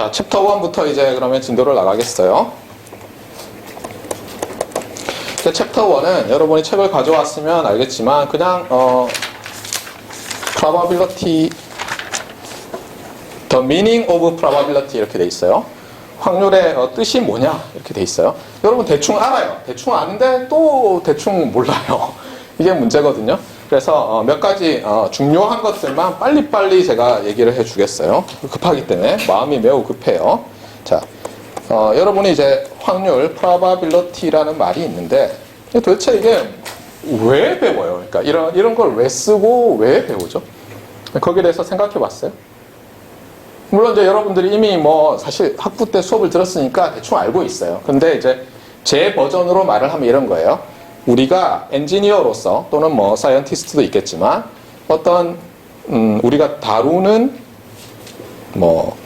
자, 챕터 1부터 이제 그러면 진도를 나가겠어요. 챕터 1은 여러분이 책을 가져왔으면 알겠지만 그냥 probability, the meaning of probability 이렇게 돼 있어요. 확률의 뜻이 뭐냐 이렇게 돼 있어요. 여러분 대충 알아요. 대충 아는데 또 대충 몰라요. 이게 문제거든요. 그래서 몇 가지 중요한 것들만 빨리빨리 제가 얘기를 해주겠어요. 급하기 때문에 마음이 매우 급해요. 자, 여러분이 이제 확률, probability라는 말이 있는데 도대체 이게 왜 배워요? 그러니까 이런 걸 왜 쓰고 왜 배우죠? 거기에 대해서 생각해 봤어요? 물론 이제 여러분들이 이미 뭐 사실 학부 때 수업을 들었으니까 대충 알고 있어요. 근데 이제 제 버전으로 말을 하면 이런 거예요. 우리가 엔지니어로서 또는 뭐 사이언티스트도 있겠지만 어떤 우리가 다루는 뭐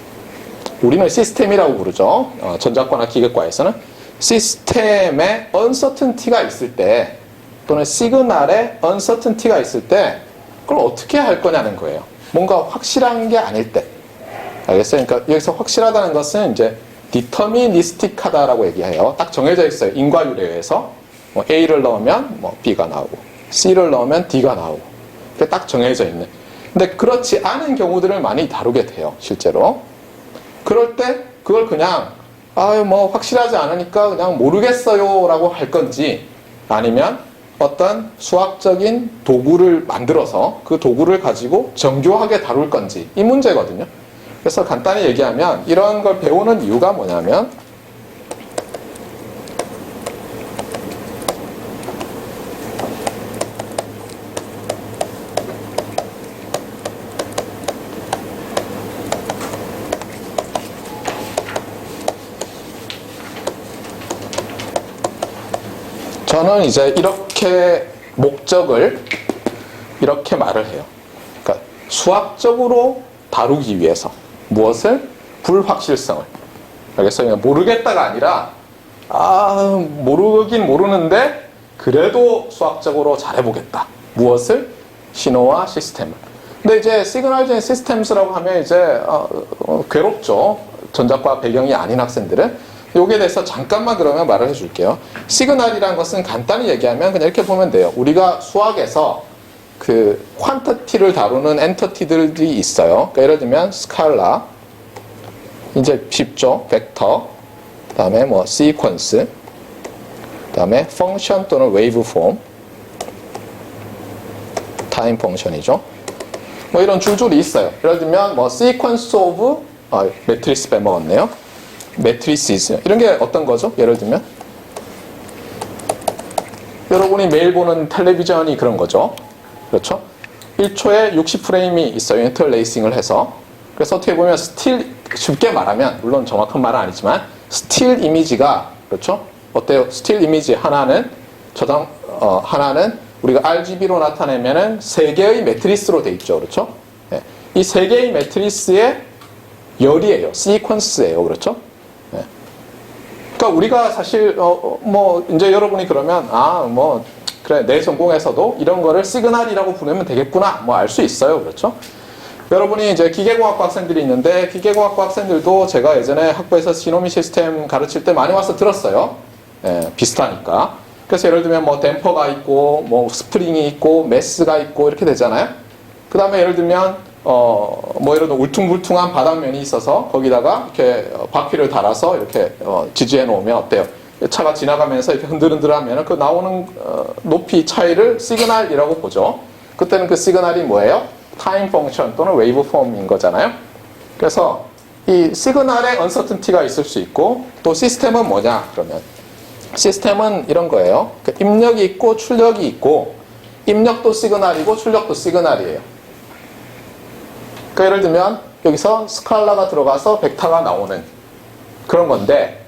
우리는 시스템이라고 부르죠. 전자과나 기계과에서는 시스템에 uncertainty가 있을 때 또는 시그널에 uncertainty가 있을 때 그걸 어떻게 할 거냐는 거예요. 뭔가 확실한 게 아닐 때. 알겠어요? 그러니까 여기서 확실하다는 것은 이제 deterministic하다라고 얘기해요. 딱 정해져 있어요. 인과율에 의해서 뭐 A를 넣으면 뭐 B가 나오고 C를 넣으면 D가 나오고 그게 딱 정해져 있는. 근데 그렇지 않은 경우들을 많이 다루게 돼요. 실제로. 그럴 때 그걸 그냥 뭐 확실하지 않으니까 그냥 모르겠어요 라고 할 건지 아니면 어떤 수학적인 도구를 만들어서 그 도구를 가지고 정교하게 다룰 건지 이 문제거든요. 그래서 간단히 얘기하면 이런 걸 배우는 이유가 뭐냐면 저는 이제 이렇게 목적을 이렇게 말을 해요. 그러니까 수학적으로 다루기 위해서 무엇을? 불확실성을. 알겠어요? 모르겠다가 아니라 모르긴 모르는데 그래도 수학적으로 잘해보겠다. 무엇을? 신호와 시스템을. 근데 이제 시그널 앤 시스템스라고 하면 이제 괴롭죠. 전자과 배경이 아닌 학생들은. 여기에 대해서 잠깐만 그러면 말을 해줄게요. 시그널이라는 것은 간단히 얘기하면 그냥 이렇게 보면 돼요. 우리가 수학에서 그 퀀터티를 다루는 엔터티들이 있어요. 그러니까 예를 들면 스칼라, 이제 쉽죠. 벡터, 그 다음에 뭐 시퀀스, 그 다음에 펑션 또는 웨이브폼, 타임 펑션이죠. 뭐 이런 줄줄이 있어요. 예를 들면 뭐 시퀀스 오브 매트리스 빼먹었네요. 매트리시즈 이런 게 어떤 거죠? 예를 들면 여러분이 매일 보는 텔레비전이 그런 거죠. 그렇죠? 1초에 60프레임이 있어요. 인터레이싱을 해서. 그래서 어떻게 보면 쉽게 말하면 물론 정확한 말은 아니지만 스틸 이미지가 그렇죠? 어때요? 스틸 이미지 하나는 하나는 우리가 RGB로 나타내면은 3개의 매트리스로 돼 있죠. 그렇죠? 네. 이 3개의 매트리스의 열이에요. 시퀀스예요. 그렇죠? 네. 그러니까 우리가 사실 뭐 이제 여러분이 그러면 그래 내 전공에서도 이런 거를 시그널이라고 부르면 되겠구나 뭐 알 수 있어요. 그렇죠? 여러분이 이제 기계공학과 학생들이 있는데 기계공학과 학생들도 제가 예전에 학부에서 시노미 시스템 가르칠 때 많이 와서 들었어요. 예, 비슷하니까. 그래서 예를 들면 뭐 댐퍼가 있고 뭐 스프링이 있고 매스가 있고 이렇게 되잖아요. 그 다음에 예를 들면 뭐 예를 들어 울퉁불퉁한 바닥면이 있어서 거기다가 이렇게 바퀴를 달아서 이렇게 지지해 놓으면 어때요? 차가 지나가면서 이렇게 흔들흔들하면 그 나오는 높이 차이를 시그널이라고 보죠. 그때는 그 시그널이 뭐예요? 타임 펑션 또는 웨이브 폼인 거잖아요. 그래서 이 시그널에 언서튼티가 있을 수 있고 또 시스템은 뭐냐? 그러면 시스템은 이런 거예요. 입력이 있고 출력이 있고 입력도 시그널이고 출력도 시그널이에요. 그러니까 예를 들면 여기서 스칼라가 들어가서 벡터가 나오는 그런 건데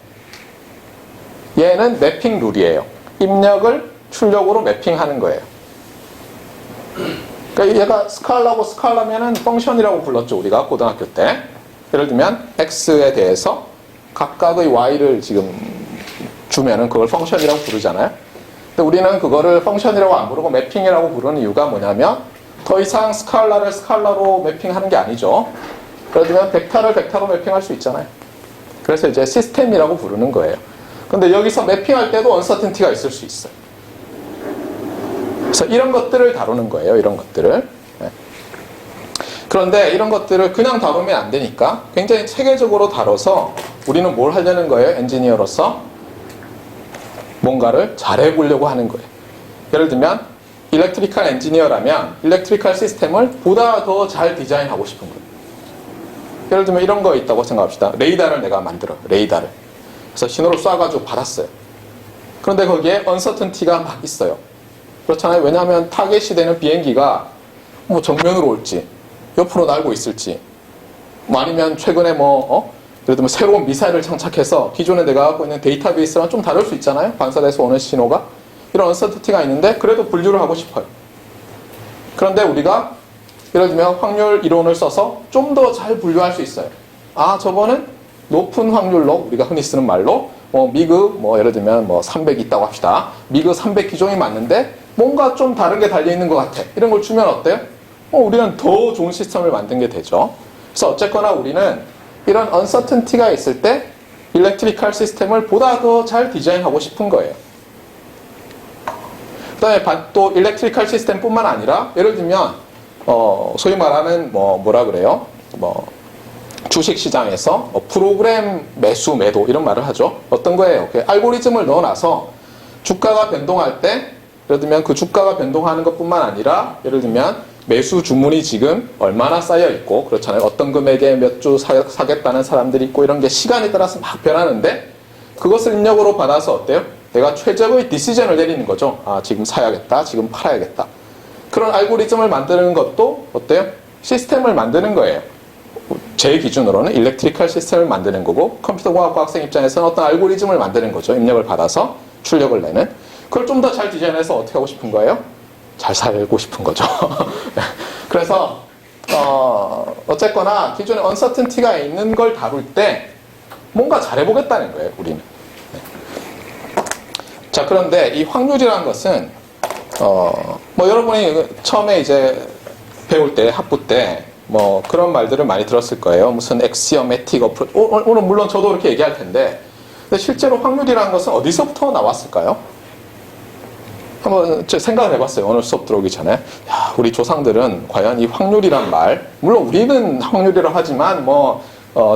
얘는 매핑 룰이에요. 입력을 출력으로 매핑하는 거예요. 그러니까 얘가 스칼라고 스칼라면은 펑션이라고 불렀죠. 우리가 고등학교 때. 예를 들면 x에 대해서 각각의 y를 지금 주면은 그걸 펑션이라고 부르잖아요. 근데 우리는 그거를 펑션이라고 안 부르고 매핑이라고 부르는 이유가 뭐냐면 더 이상 스칼라를 스칼라로 매핑하는 게 아니죠. 예를 들면 벡터를 벡터로 매핑할 수 있잖아요. 그래서 이제 시스템이라고 부르는 거예요. 근데 여기서 매핑할 때도 언서튼티가 있을 수 있어요. 그래서 이런 것들을 다루는 거예요. 이런 것들을. 네. 그런데 이런 것들을 그냥 다루면 안 되니까 굉장히 체계적으로 다뤄서 우리는 뭘 하려는 거예요? 엔지니어로서 뭔가를 잘해보려고 하는 거예요. 예를 들면 일렉트리컬 엔지니어라면 일렉트리컬 시스템을 보다 더 잘 디자인하고 싶은 거예요. 예를 들면 이런 거 있다고 생각합시다. 레이더를 내가 만들어. 레이더를. 그래서 신호를 쏴가지고 받았어요. 그런데 거기에 언서튼티가 막 있어요. 그렇잖아요. 왜냐하면 타겟이 되는 비행기가 뭐 정면으로 올지, 옆으로 날고 있을지, 뭐 아니면 최근에 예를 들면 새로운 미사일을 장착해서 기존에 내가 갖고 있는 데이터베이스랑 좀 다를 수 있잖아요. 반사돼서 오는 신호가. 이런 언서튼티가 있는데 그래도 분류를 하고 싶어요. 그런데 우리가 예를 들면 확률 이론을 써서 좀 더 잘 분류할 수 있어요. 아, 저거는 높은 확률로 우리가 흔히 쓰는 말로 미그 예를 들면 300 있다고 합시다. 미그 300 기종이 맞는데 뭔가 좀 다른 게 달려있는 것 같아. 이런 걸 주면 어때요? 우리는 더 좋은 시스템을 만든 게 되죠. 그래서 어쨌거나 우리는 이런 언서튼티가 있을 때 일렉트리컬 시스템을 보다 더 잘 디자인하고 싶은 거예요. 그 다음에 또 일렉트리컬 시스템뿐만 아니라 예를 들면 소위 말하는 뭐라 그래요? 주식시장에서 프로그램 매수 매도 이런 말을 하죠. 어떤 거예요? 알고리즘을 넣어놔서 주가가 변동할 때 예를 들면 그 주가가 변동하는 것뿐만 아니라 예를 들면 매수 주문이 지금 얼마나 쌓여 있고 그렇잖아요. 어떤 금액에 몇 주 사겠다는 사람들이 있고 이런 게 시간에 따라서 막 변하는데 그것을 입력으로 받아서 어때요? 내가 최적의 디시전을 내리는 거죠. 아, 지금 사야겠다. 지금 팔아야겠다. 그런 알고리즘을 만드는 것도 어때요? 시스템을 만드는 거예요. 제 기준으로는 일렉트리컬 시스템을 만드는 거고 컴퓨터공학과 학생 입장에서는 어떤 알고리즘을 만드는 거죠. 입력을 받아서 출력을 내는. 그걸 좀 더 잘 디자인해서 어떻게 하고 싶은 거예요? 잘 살고 싶은 거죠. 그래서 어쨌거나 기존에 언서튼티가 있는 걸 다룰 때 뭔가 잘해보겠다는 거예요. 우리는. 자, 그런데 이 확률이라는 것은 여러분이 처음에 이제 배울 때 학부 때 그런 말들을 많이 들었을 거예요. 무슨 엑시오매틱 어프로치. 오늘 물론 저도 그렇게 얘기할 텐데 근데 실제로 확률이라는 것은 어디서부터 나왔을까요? 한번 생각을 해봤어요. 오늘 수업 들어오기 전에. 야, 우리 조상들은 과연 이 확률이란 말, 물론 우리는 확률이라고 하지만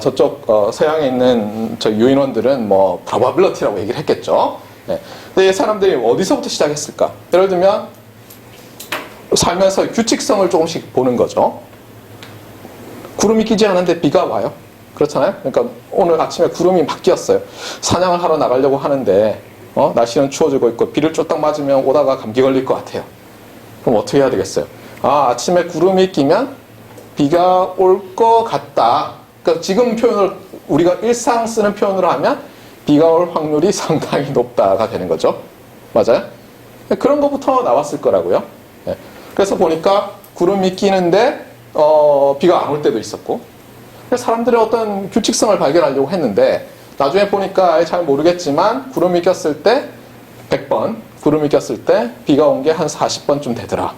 저쪽 서양에 있는 저 유인원들은 probability라고 얘기를 했겠죠. 네. 근데 이 사람들이 어디서부터 시작했을까? 예를 들면 살면서 규칙성을 조금씩 보는 거죠. 구름이 끼지 않은데 비가 와요. 그렇잖아요. 그러니까 오늘 아침에 구름이 막 끼었어요. 사냥을 하러 나가려고 하는데 날씨는 추워지고 있고 비를 쫄딱 맞으면 오다가 감기 걸릴 것 같아요. 그럼 어떻게 해야 되겠어요? 아, 아침에 구름이 끼면 비가 올 것 같다. 그러니까 지금 표현을 우리가 일상 쓰는 표현으로 하면 비가 올 확률이 상당히 높다가 되는 거죠. 맞아요? 그런 것부터 나왔을 거라고요. 네. 그래서 보니까 구름이 끼는데 비가 안 올 때도 있었고 사람들의 어떤 규칙성을 발견하려고 했는데 나중에 보니까 잘 모르겠지만 구름이 꼈을 때 100번 구름이 꼈을 때 비가 온 게 한 40번쯤 되더라.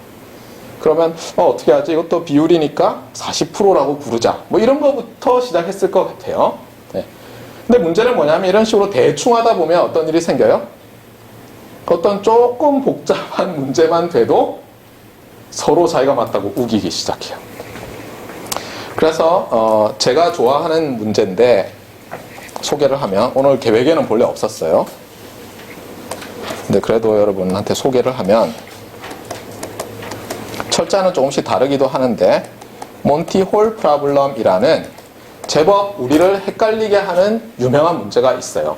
그러면 어떻게 하지? 이것도 비율이니까 40%라고 부르자. 이런 거부터 시작했을 것 같아요. 네. 근데 문제는 뭐냐면 이런 식으로 대충 하다 보면 어떤 일이 생겨요? 어떤 조금 복잡한 문제만 돼도 서로 자기가 맞다고 우기기 시작해요. 그래서 제가 좋아하는 문제인데 소개를 하면 오늘 계획에는 본래 없었어요. 근데 그래도 여러분한테 소개를 하면 철자는 조금씩 다르기도 하는데 몬티 홀 프로블럼이라는 제법 우리를 헷갈리게 하는 유명한 문제가 있어요.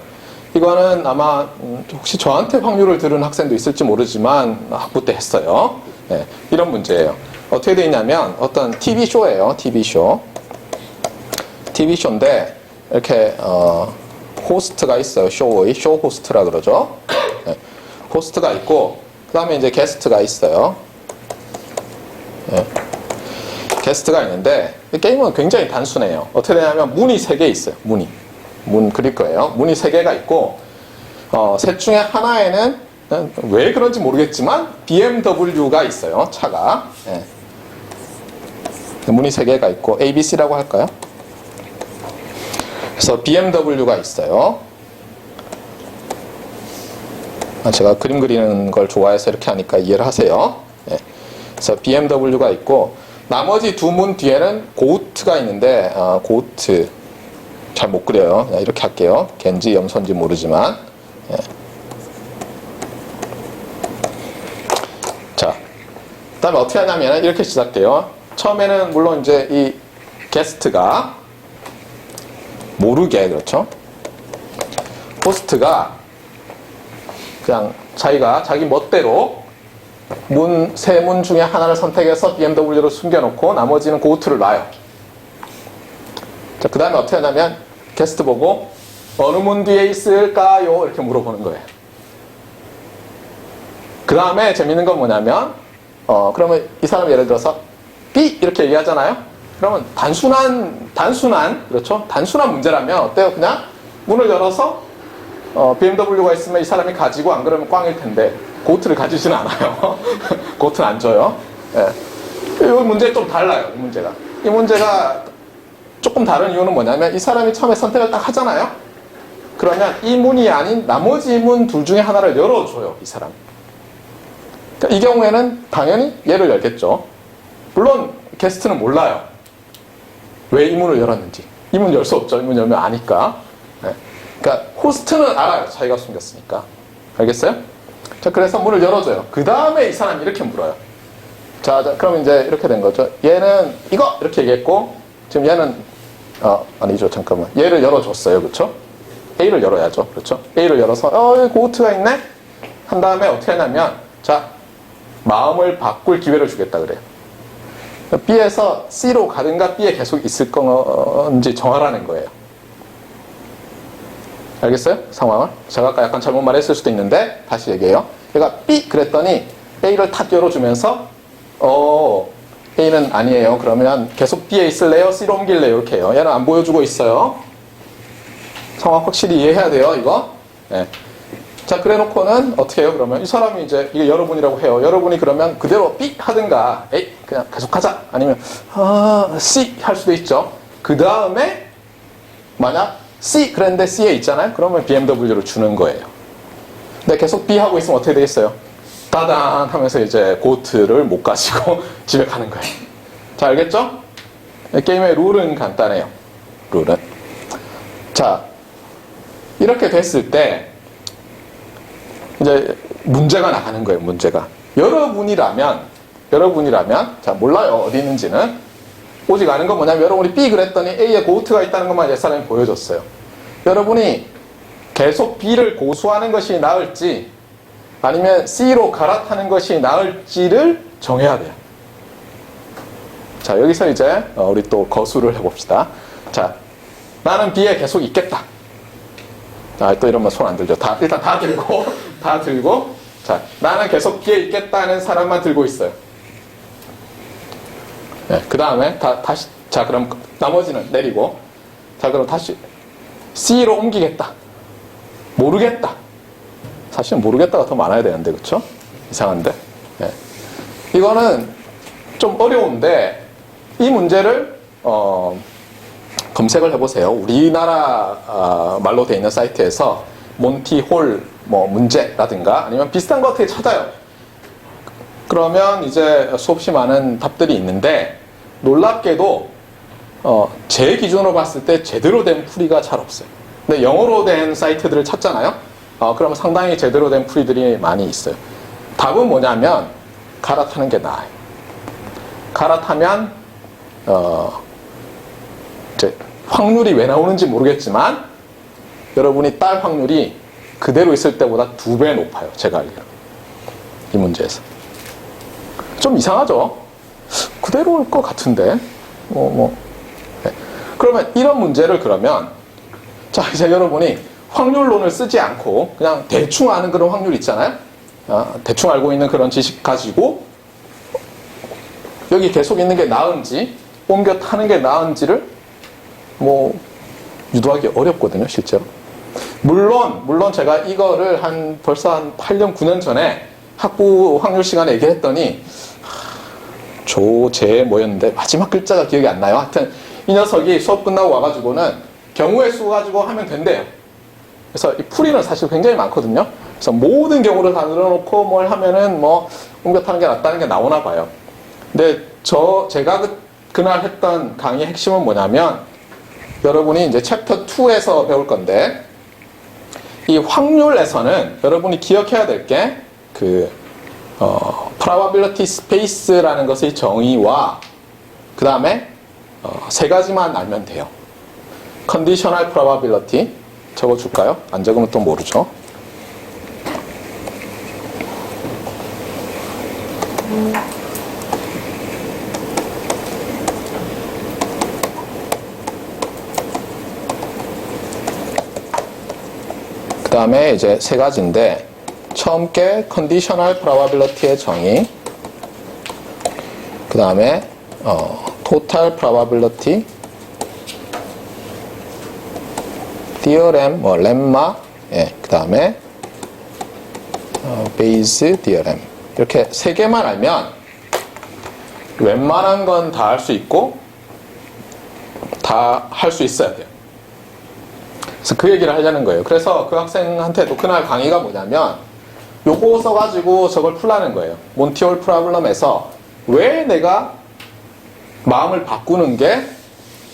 이거는 아마 혹시 저한테 확률을 들은 학생도 있을지 모르지만 학부 때 했어요. 네, 이런 문제예요. 어떻게 되어 있냐면 어떤 TV쇼예요. TV쇼인데 이렇게 호스트가 있어요. 쇼 호스트라 그러죠. 네, 호스트가 있고 그 다음에 이제 게스트가 있어요. 네, 게스트가 있는데 이 게임은 굉장히 단순해요. 어떻게 되냐면 문이 3개 있어요. 문 그릴 거예요. 문이 3개가 있고 셋 중에 하나에는 왜 그런지 모르겠지만 BMW가 있어요. 차가. 네. 문이 3개가 있고 ABC라고 할까요? 그래서 BMW가 있어요. 제가 그림 그리는 걸 좋아해서 이렇게 하니까 이해를 하세요. 예. 그래서 BMW가 있고 나머지 두 문 뒤에는 고우트가 있는데 고우트 잘 못 그려요. 이렇게 할게요. 겐지 염소인지 모르지만. 예. 자, 그다음에 어떻게 하냐면 이렇게 시작돼요. 처음에는 물론 이제 이 게스트가 모르게, 그렇죠? 호스트가 그냥 자기가 자기 멋대로 세 문 중에 하나를 선택해서 BMW를 숨겨놓고 나머지는 고우트를 놔요. 자, 그 다음에 어떻게 하냐면 게스트 보고 어느 문 뒤에 있을까요? 이렇게 물어보는 거예요. 그 다음에 재밌는 건 뭐냐면 그러면 이 사람 예를 들어서 B 이렇게 얘기하잖아요. 그러면 단순한 그렇죠? 단순한 문제라면 어때요? 그냥 문을 열어서 BMW가 있으면 이 사람이 가지고 안 그러면 꽝일 텐데 고우트를 가지지는 않아요. 고우트는 안 줘요. 예. 이 문제 좀 달라요. 이 문제가 조금 다른 이유는 뭐냐면 이 사람이 처음에 선택을 딱 하잖아요. 그러면 이 문이 아닌 나머지 문 둘 중에 하나를 열어줘요. 이 사람. 그러니까 이 경우에는 당연히 얘를 열겠죠. 물론 게스트는 몰라요. 왜 이 문을 열었는지. 이 문 열 수 없죠. 이 문 열면 아니까. 네. 그러니까 호스트는 알아요. 자기가 숨겼으니까. 알겠어요? 자, 그래서 문을 열어줘요. 그 다음에 이 사람이 이렇게 물어요. 자, 그럼 이제 이렇게 된 거죠. 얘는 이거 이렇게 얘기했고 지금 얘는 아니죠. 잠깐만. 얘를 열어줬어요. 그렇죠? A를 열어야죠. 그렇죠? A를 열어서 여기 고우트가 있네? 한 다음에 어떻게 하냐면 자, 마음을 바꿀 기회를 주겠다 그래요. B에서 C로 가든가 B에 계속 있을 건지 정하라는 거예요. 알겠어요? 상황을? 제가 아까 약간 잘못 말했을 수도 있는데 다시 얘기해요. 얘가 B 그랬더니 A를 탁 열어주면서 A는 아니에요. 그러면 계속 B에 있을래요? C로 옮길래요? 이렇게 해요. 얘는 안 보여주고 있어요. 상황 확실히 이해해야 돼요. 이거. 네. 자, 그래 놓고는 어떻게 해요? 그러면 이 사람이 이제 이게 여러분이라고 해요. 여러분이 그러면 그대로 B 하든가 A 그냥 계속 하자. 아니면 C 할 수도 있죠. 그 다음에 만약 C 그랬는데 C에 있잖아요. 그러면 BMW를 주는 거예요. 근데 계속 B 하고 있으면 어떻게 되겠어요? 따단 하면서 이제 고우트를 못 가지고 집에 가는 거예요. 자, 알겠죠? 게임의 룰은 간단해요. 룰은. 자, 이렇게 됐을 때 이제 문제가 나가는 거예요. 문제가. 여러분이라면 자, 몰라요. 어디 있는지는. 오직 아는 건 뭐냐면 여러분이 B 그랬더니 A에 고우트가 있다는 것만 옛 사람이 보여줬어요. 여러분이 계속 B를 고수하는 것이 나을지 아니면 C로 갈아타는 것이 나을지를 정해야 돼요. 자, 여기서 이제 우리 또 거수를 해봅시다. 자, 나는 B에 계속 있겠다. 또 이러면 손 안 들죠. 일단 다 들고 자, 나는 계속 B에 있겠다는 사람만 들고 있어요. 네, 그 다음에 다시 자, 그럼 나머지는 내리고 자, 그럼 다시 C로 옮기겠다. 모르겠다. 사실은 모르겠다가 더 많아야 되는데, 그쵸? 이상한데? 네. 이거는 좀 어려운데 이 문제를 검색을 해보세요. 우리나라 말로 되어 있는 사이트에서 몬티홀 문제라든가 아니면 비슷한 거 어떻게 찾아요. 그러면 이제 수없이 많은 답들이 있는데 놀랍게도 제 기준으로 봤을 때 제대로 된 풀이가 잘 없어요. 근데 영어로 된 사이트들을 찾잖아요. 그러면 상당히 제대로 된 풀이들이 많이 있어요. 답은 뭐냐면 갈아타는 게 나아요. 갈아타면 이제 확률이 왜 나오는지 모르겠지만 여러분이 딸 확률이 그대로 있을 때보다 2배 높아요. 제가 알기로. 이 문제에서. 좀 이상하죠? 그대로일 것 같은데. 네. 그러면 이런 문제를 그러면 자, 이제 여러분이 확률론을 쓰지 않고 그냥 대충 아는 그런 확률 있잖아요. 대충 알고 있는 그런 지식 가지고 여기 계속 있는 게 나은지 옮겨 타는 게 나은지를 유도하기 어렵거든요, 실제로. 물론 제가 이거를 벌써 한 8년, 9년 전에 학부 확률 시간에 얘기했더니 뭐였는데 마지막 글자가 기억이 안 나요. 하여튼 이 녀석이 수업 끝나고 와가지고는 경우의 수 가지고 하면 된대요. 그래서 이 풀이는 사실 굉장히 많거든요. 그래서 모든 경우를 다 늘어놓고 뭘 하면은 뭐 옮겨 타는 게 낫다는 게 나오나 봐요. 근데 제가 그날 했던 강의의 핵심은 뭐냐면 여러분이 이제 챕터 2에서 배울 건데 이 확률에서는 여러분이 기억해야 될 게 probability space라는 것의 정의와 그 다음에 세 가지만 알면 돼요. conditional probability 적어줄까요? 안 적으면 또 모르죠. 그 다음에 이제 세 가지인데 처음 게 conditional probability의 정의, 그 다음에 total probability, theorem, 뭐 렘마, 예, 그 다음에 Bayes theorem 이렇게 세 개만 알면 웬만한 건 다 할 수 있고 다 할 수 있어야 돼요. 그래서 그 얘기를 하려는 거예요. 그래서 그 학생한테도 그날 강의가 뭐냐면 요거 써가지고 저걸 풀라는 거예요. 몬티올 프로블럼에서 왜 내가 마음을 바꾸는 게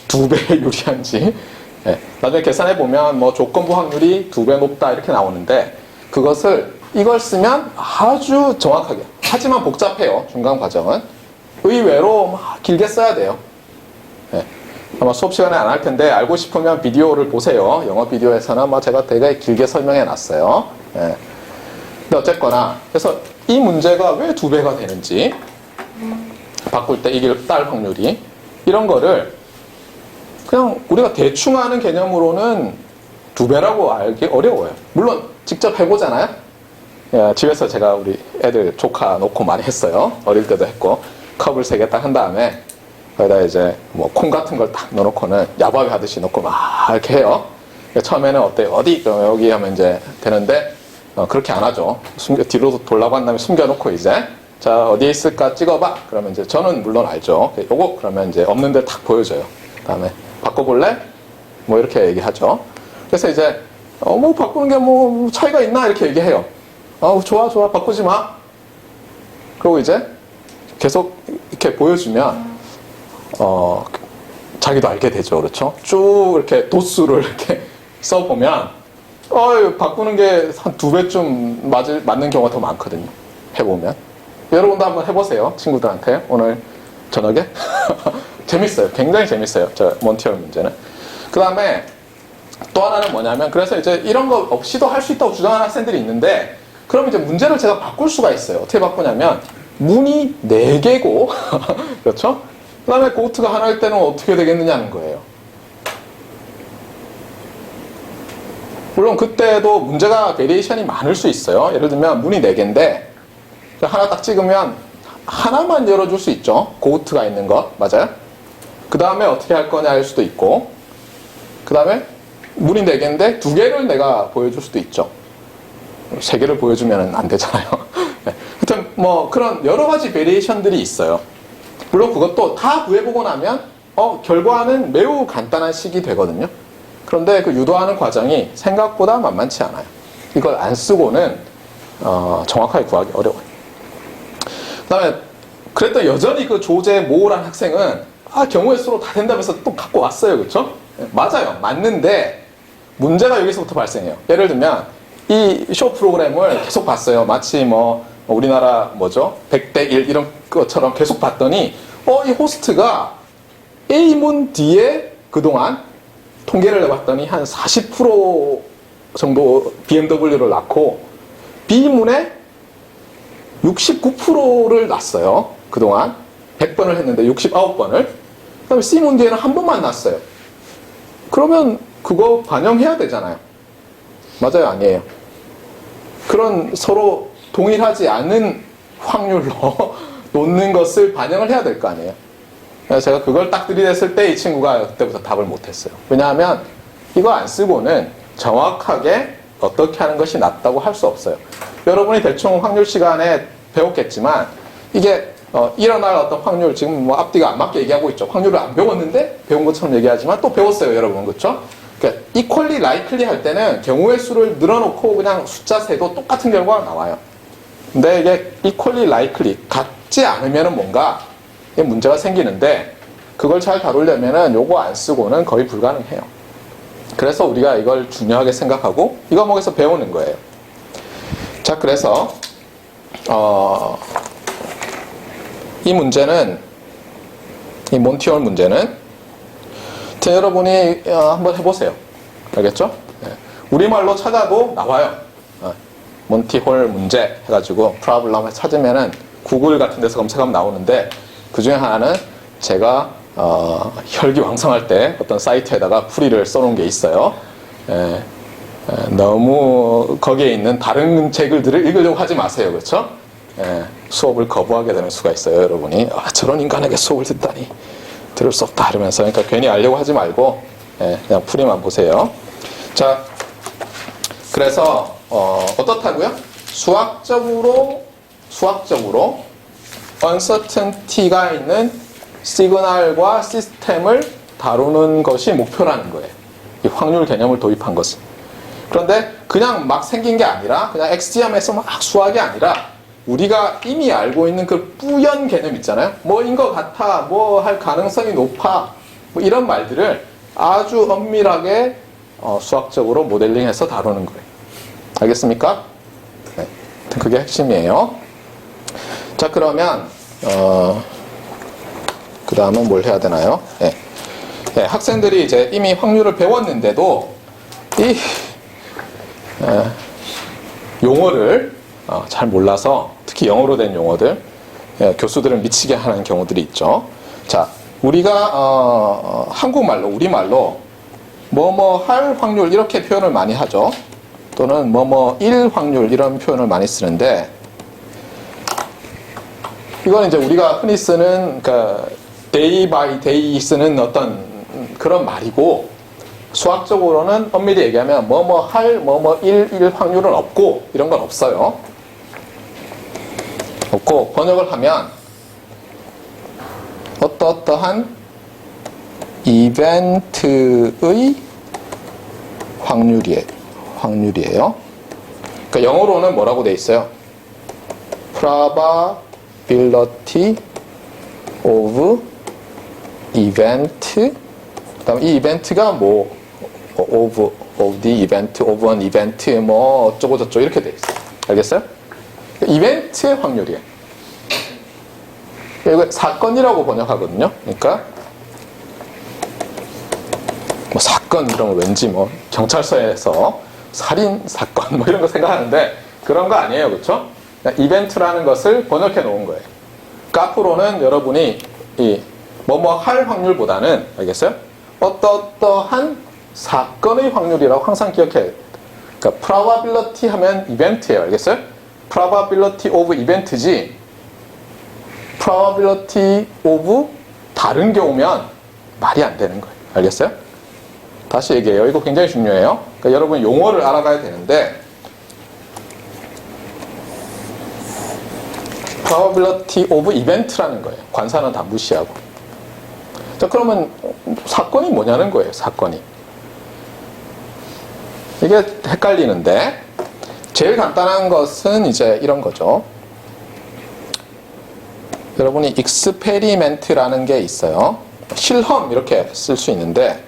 2배 유리한지, 예, 나중에 계산해 보면 뭐 조건부 확률이 2배 높다 이렇게 나오는데 그것을 이걸 쓰면 아주 정확하게, 하지만 복잡해요. 중간 과정은 의외로 막 길게 써야 돼요. 예, 아마 수업 시간에 안 할 텐데 알고 싶으면 비디오를 보세요. 영어 비디오에서는 뭐 제가 되게 길게 설명해 놨어요. 예. 근데 어쨌거나 그래서 이 문제가 왜 2배가 되는지, 바꿀 때 이길 딸 확률이, 이런 거를 그냥 우리가 대충 아는 개념으로는 2배라고 알기 어려워요. 물론 직접 해보잖아요. 예, 집에서 제가 우리 애들 조카 놓고 많이 했어요. 어릴 때도 했고 컵을 3개 딱 한 다음에 거기다 이제 뭐 콩 같은 걸 딱 넣어놓고는 야바위 하듯이 넣고 막 이렇게 해요. 처음에는 어때요? 어디? 그럼 여기 하면 이제 되는데 그렇게 안 하죠. 뒤로 돌라고 한 다음에 숨겨놓고 이제 자 어디에 있을까 찍어봐. 그러면 이제 저는 물론 알죠. 요거 그러면 이제 없는 데 탁 보여줘요. 그다음에 바꿔볼래? 뭐 이렇게 얘기하죠. 그래서 이제 뭐 바꾸는 게 뭐 차이가 있나 이렇게 얘기해요. 좋아 바꾸지 마. 그리고 이제 계속 이렇게 보여주면 자기도 알게 되죠. 그렇죠? 쭉 이렇게 도수를 이렇게 써보면 바꾸는 게 한 2배쯤 맞는 경우가 더 많거든요. 해보면. 여러분도 한번 해보세요. 친구들한테 오늘 저녁에. 재밌어요. 굉장히 재밌어요. 저 몬티올 문제는. 그 다음에 또 하나는 뭐냐면, 그래서 이제 이런 거 없이도 할 수 있다고 주장하는 학생들이 있는데, 그럼 이제 문제를 제가 바꿀 수가 있어요. 어떻게 바꾸냐면 문이 4개고 그렇죠? 그 다음에 고트가 하나일 때는 어떻게 되겠느냐는 거예요. 물론 그때도 문제가 베리에이션이 많을 수 있어요. 예를 들면 문이 4개인데 하나 딱 찍으면 하나만 열어줄 수 있죠. 고트가 있는 것. 맞아요? 그 다음에 어떻게 할 거냐 할 수도 있고, 그 다음에 문이 4개인데 2개를 내가 보여줄 수도 있죠. 3개를 보여주면 안 되잖아요. 네. 하여튼 뭐 그런 여러 가지 베리에이션들이 있어요. 물론 그것도 다 구해보고 나면 결과는 매우 간단한 식이 되거든요. 그런데 그 유도하는 과정이 생각보다 만만치 않아요. 이걸 안 쓰고는 정확하게 구하기 어려워요. 그 다음에 그랬더니 여전히 그 조제 모호란 학생은 경우의 수로 다 된다면서 또 갖고 왔어요. 그렇죠? 맞아요. 맞는데 문제가 여기서부터 발생해요. 예를 들면 이 쇼 프로그램을 계속 봤어요. 마치 뭐 우리나라 100대 1 이런 것처럼 계속 봤더니 이 호스트가 A문 뒤에 그동안 통계를 해봤더니 한 40% 정도 BMW를 낳고 B문에 69%를 낳았어요. 그동안 100번을 했는데 69번을. 그 다음에 C문 뒤에는 한 번만 낳았어요. 그러면 그거 반영해야 되잖아요. 맞아요? 아니에요? 그런 서로 동일하지 않은 확률로 놓는 것을 반영을 해야 될 거 아니에요. 그래서 제가 그걸 딱 들이댔을 때 이 친구가 그때부터 답을 못했어요. 왜냐하면 이거 안 쓰고는 정확하게 어떻게 하는 것이 낫다고 할 수 없어요. 여러분이 대충 확률 시간에 배웠겠지만 이게 일어날 어떤 확률, 지금 뭐 앞뒤가 안 맞게 얘기하고 있죠. 확률을 안 배웠는데 배운 것처럼 얘기하지만 또 배웠어요, 여러분. 그렇죠? 그러니까 equally likely 할 때는 경우의 수를 늘어놓고 그냥 숫자 세도 똑같은 결과가 나와요. 근데 이게 equally likely, 같지 않으면은 뭔가 문제가 생기는데, 그걸 잘 다루려면은 요거 안 쓰고는 거의 불가능해요. 그래서 우리가 이걸 중요하게 생각하고 이 과목에서 배우는 거예요. 자, 그래서 이 문제는, 이 몬티올 문제는 여러분이 한번 해보세요. 알겠죠? 네. 우리말로 찾아도 나와요. 몬티홀 문제 해가지고 프로블럼 찾으면은 구글 같은 데서 검색하면 나오는데, 그 중에 하나는 제가 혈기왕성할 때 어떤 사이트에다가 풀이를 써놓은 게 있어요. 너무 거기에 있는 다른 책들을 읽으려고 하지 마세요. 그렇죠? 수업을 거부하게 되는 수가 있어요. 여러분이 저런 인간에게 수업을 듣다니 들을 수 없다 이러면서. 그러니까 괜히 알려고 하지 말고 그냥 풀이만 보세요. 자, 그래서 어떻다고요? 수학적으로 uncertainty가 있는 시그널과 시스템을 다루는 것이 목표라는 거예요. 이 확률 개념을 도입한 것은. 그런데 그냥 막 생긴 게 아니라, 그냥 XGM에서 막 수학이 아니라, 우리가 이미 알고 있는 그 뿌연 개념 있잖아요. 뭐인 것 같아, 뭐 할 가능성이 높아, 뭐 이런 말들을 아주 엄밀하게 수학적으로 모델링해서 다루는 거예요. 알겠습니까? 네. 그게 핵심이에요. 자, 그러면 그 다음은 뭘 해야 되나요? 네. 네, 학생들이 이제 이미 확률을 배웠는데도 이 용어를 잘 몰라서, 특히 영어로 된 용어들, 교수들은 미치게 하는 경우들이 있죠. 자, 우리가 한국말로, 우리말로 뭐뭐 할 확률 이렇게 표현을 많이 하죠. 또는 뭐뭐일 확률 이런 표현을 많이 쓰는데, 이건 이제 우리가 흔히 쓰는, 그러니까 day by day 쓰는 어떤 그런 말이고, 수학적으로는 엄밀히 얘기하면 뭐뭐 할, 뭐뭐일 확률은 없고, 이런 건 없어요. 없고, 번역을 하면 어떠한 이벤트의 확률이에요. 그러니까 영어로는 뭐라고 돼 있어요? probability of event. 그다음 이 이벤트가 뭐 of the event, of an event, 뭐 어쩌고 저쩌고 이렇게 돼 있어요. 알겠어요? 이벤트의 확률이에요. 이거 사건이라고 번역하거든요. 그러니까 뭐 사건 이러면 왠지 뭐 경찰서에서 살인 사건 뭐 이런 거 생각하는데, 그런 거 아니에요. 그렇죠? 이벤트라는 것을 번역해 놓은 거예요. 그러니까 앞으로는 여러분이 이 뭐뭐 할 확률보다는, 알겠어요? 어떠한 사건의 확률이라고 항상 기억해야 돼요. 그러니까 probability 하면 이벤트예요. 알겠어요? probability of event지, probability of 다른 경우면 말이 안 되는 거예요. 알겠어요? 다시 얘기해요. 이거 굉장히 중요해요. 그러니까 여러분 용어를 알아가야 되는데, probability of event라는 거예요. 관사는 다 무시하고. 자, 그러면 사건이 뭐냐는 거예요. 사건이. 이게 헷갈리는데, 제일 간단한 것은 이제 이런 거죠. 여러분이 익스페리멘트라는 게 있어요. 실험 이렇게 쓸 수 있는데,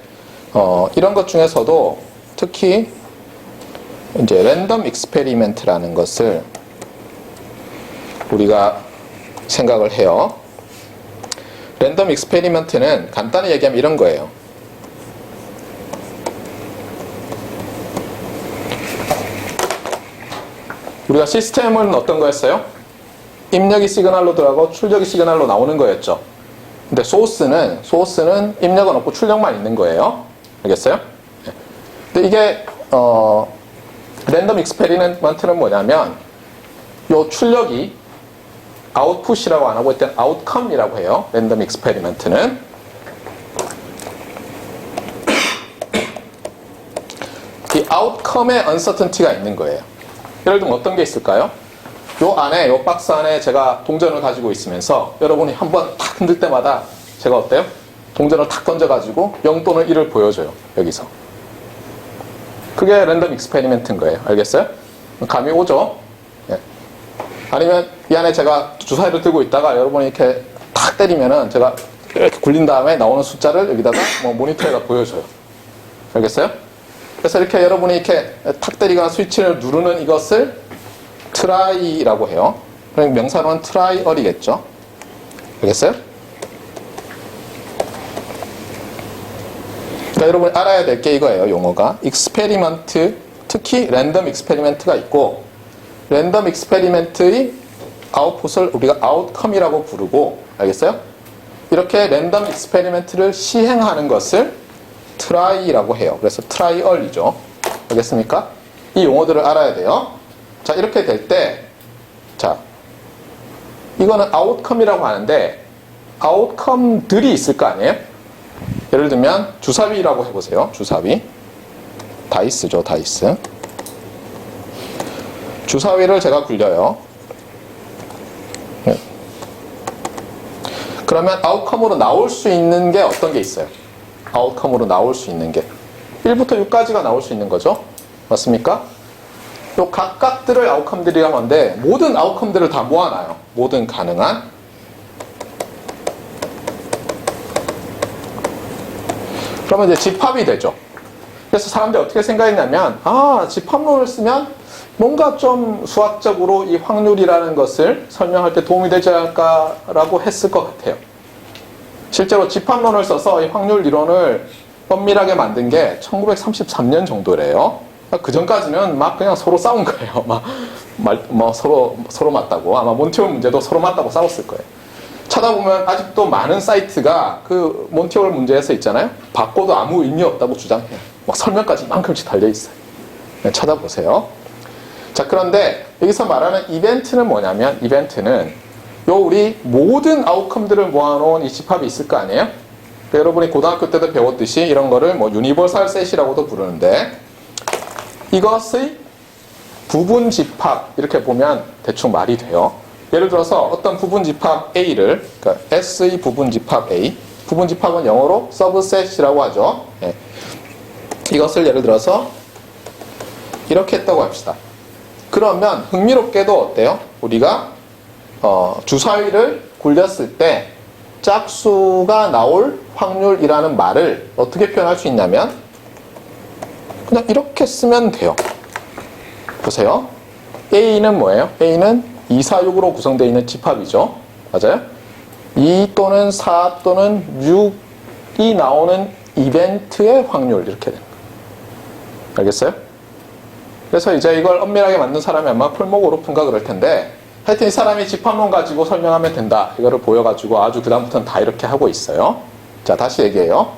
이런 것 중에서도 특히 이제 랜덤 익스페리멘트라는 것을 우리가 생각을 해요. 랜덤 익스페리먼트는 간단히 얘기하면 이런 거예요. 우리가 시스템은 어떤 거였어요? 입력이 시그널로 들어가고 출력이 시그널로 나오는 거였죠. 근데 소스는 입력은 없고 출력만 있는 거예요. 알겠어요? 근데 이게 랜덤 익스페리먼트는 뭐냐면, 요 출력이 아웃풋이라고 안 하고 일단 아웃컴이라고 해요. 랜덤 익스페리먼트는. 이 아웃컴에 언서턴티가 있는 거예요. 예를 들면 어떤 게 있을까요? 요 안에, 요 박스 안에 제가 동전을 가지고 있으면서 여러분이 한번 탁 흔들 때마다 제가 어때요? 동전을 탁 던져가지고 0 또는 1을 보여줘요. 여기서. 그게 랜덤 익스페리멘트인 거예요. 알겠어요? 감이 오죠? 예. 아니면 이 안에 제가 주사위를 들고 있다가 여러분이 이렇게 탁 때리면은 제가 이렇게 굴린 다음에 나오는 숫자를 여기다가 뭐 모니터에다 보여줘요. 알겠어요? 그래서 이렇게 여러분이 이렇게 탁 때리거나 스위치를 누르는 이것을 트라이라고 해요. 그럼 명사로는 트라이얼이겠죠. 알겠어요? 그러니까 여러분이 알아야 될 게 이거예요. 용어가 익스페리먼트, 특히 랜덤 익스페리먼트가 있고, 랜덤 익스페리먼트의 아웃풋을 우리가 아웃컴이라고 부르고, 알겠어요? 이렇게 랜덤 익스페리먼트를 시행하는 것을 트라이라고 해요. 그래서 트라이얼이죠. 알겠습니까? 이 용어들을 알아야 돼요. 자, 이렇게 될 때, 자, 이거는 아웃컴이라고 하는데, 아웃컴들이 있을 거 아니에요? 예를 들면, 주사위라고 해보세요. 주사위. 다이스죠, 다이스. 주사위를 제가 굴려요. 그러면 아웃컴으로 나올 수 있는 게 어떤 게 있어요? 아웃컴으로 나올 수 있는 게 1부터 6까지가 나올 수 있는 거죠. 맞습니까? 요 각각들을 아웃컴들이라고 하는데 모든 아웃컴들을 다 모아놔요. 모든 가능한. 그러면 이제 집합이 되죠. 그래서 사람들이 어떻게 생각했냐면 집합론을 쓰면 뭔가 좀 수학적으로 이 확률이라는 것을 설명할 때 도움이 되지 않을까라고 했을 것 같아요. 실제로 집합론을 써서 이 확률 이론을 엄밀하게 만든 게 1933년 정도래요. 그 전까지는 막 그냥 서로 싸운 거예요. 서로 맞다고. 아마 몬티올 문제도 서로 맞다고 싸웠을 거예요. 찾아보면 아직도 많은 사이트가 그 몬티올 문제에서 있잖아요. 바꿔도 아무 의미 없다고 주장해요. 막 설명까지 이만큼씩 달려있어요. 네, 찾아보세요. 자, 그런데 여기서 말하는 이벤트는 뭐냐면, 이벤트는 요 우리 모든 아웃컴들을 모아놓은 이 집합이 있을 거 아니에요? 그러니까 여러분이 고등학교 때도 배웠듯이 이런 거를 뭐 유니버설 셋이라고도 부르는데, 이것의 부분 집합, 이렇게 보면 대충 말이 돼요. 예를 들어서 어떤 부분 집합 A를, 그러니까 S의 부분 집합 A, 부분 집합은 영어로 서브셋이라고 하죠. 네. 이것을 예를 들어서 이렇게 했다고 합시다. 그러면 흥미롭게도 어때요? 우리가 주사위를 굴렸을 때 짝수가 나올 확률이라는 말을 어떻게 표현할 수 있냐면 그냥 이렇게 쓰면 돼요. 보세요. A는 뭐예요? A는 2, 4, 6으로 구성되어 있는 집합이죠. 맞아요? 2 또는 4 또는 6이 나오는 이벤트의 확률 이렇게 됩니다. 알겠어요? 그래서 이제 이걸 엄밀하게 만든 사람이 아마 풀목 오르프인가 그럴 텐데 하여튼 이 사람이 집합론 가지고 설명하면 된다. 이거를 보여가지고 아주 그다음부터는 다 이렇게 하고 있어요. 자, 다시 얘기해요.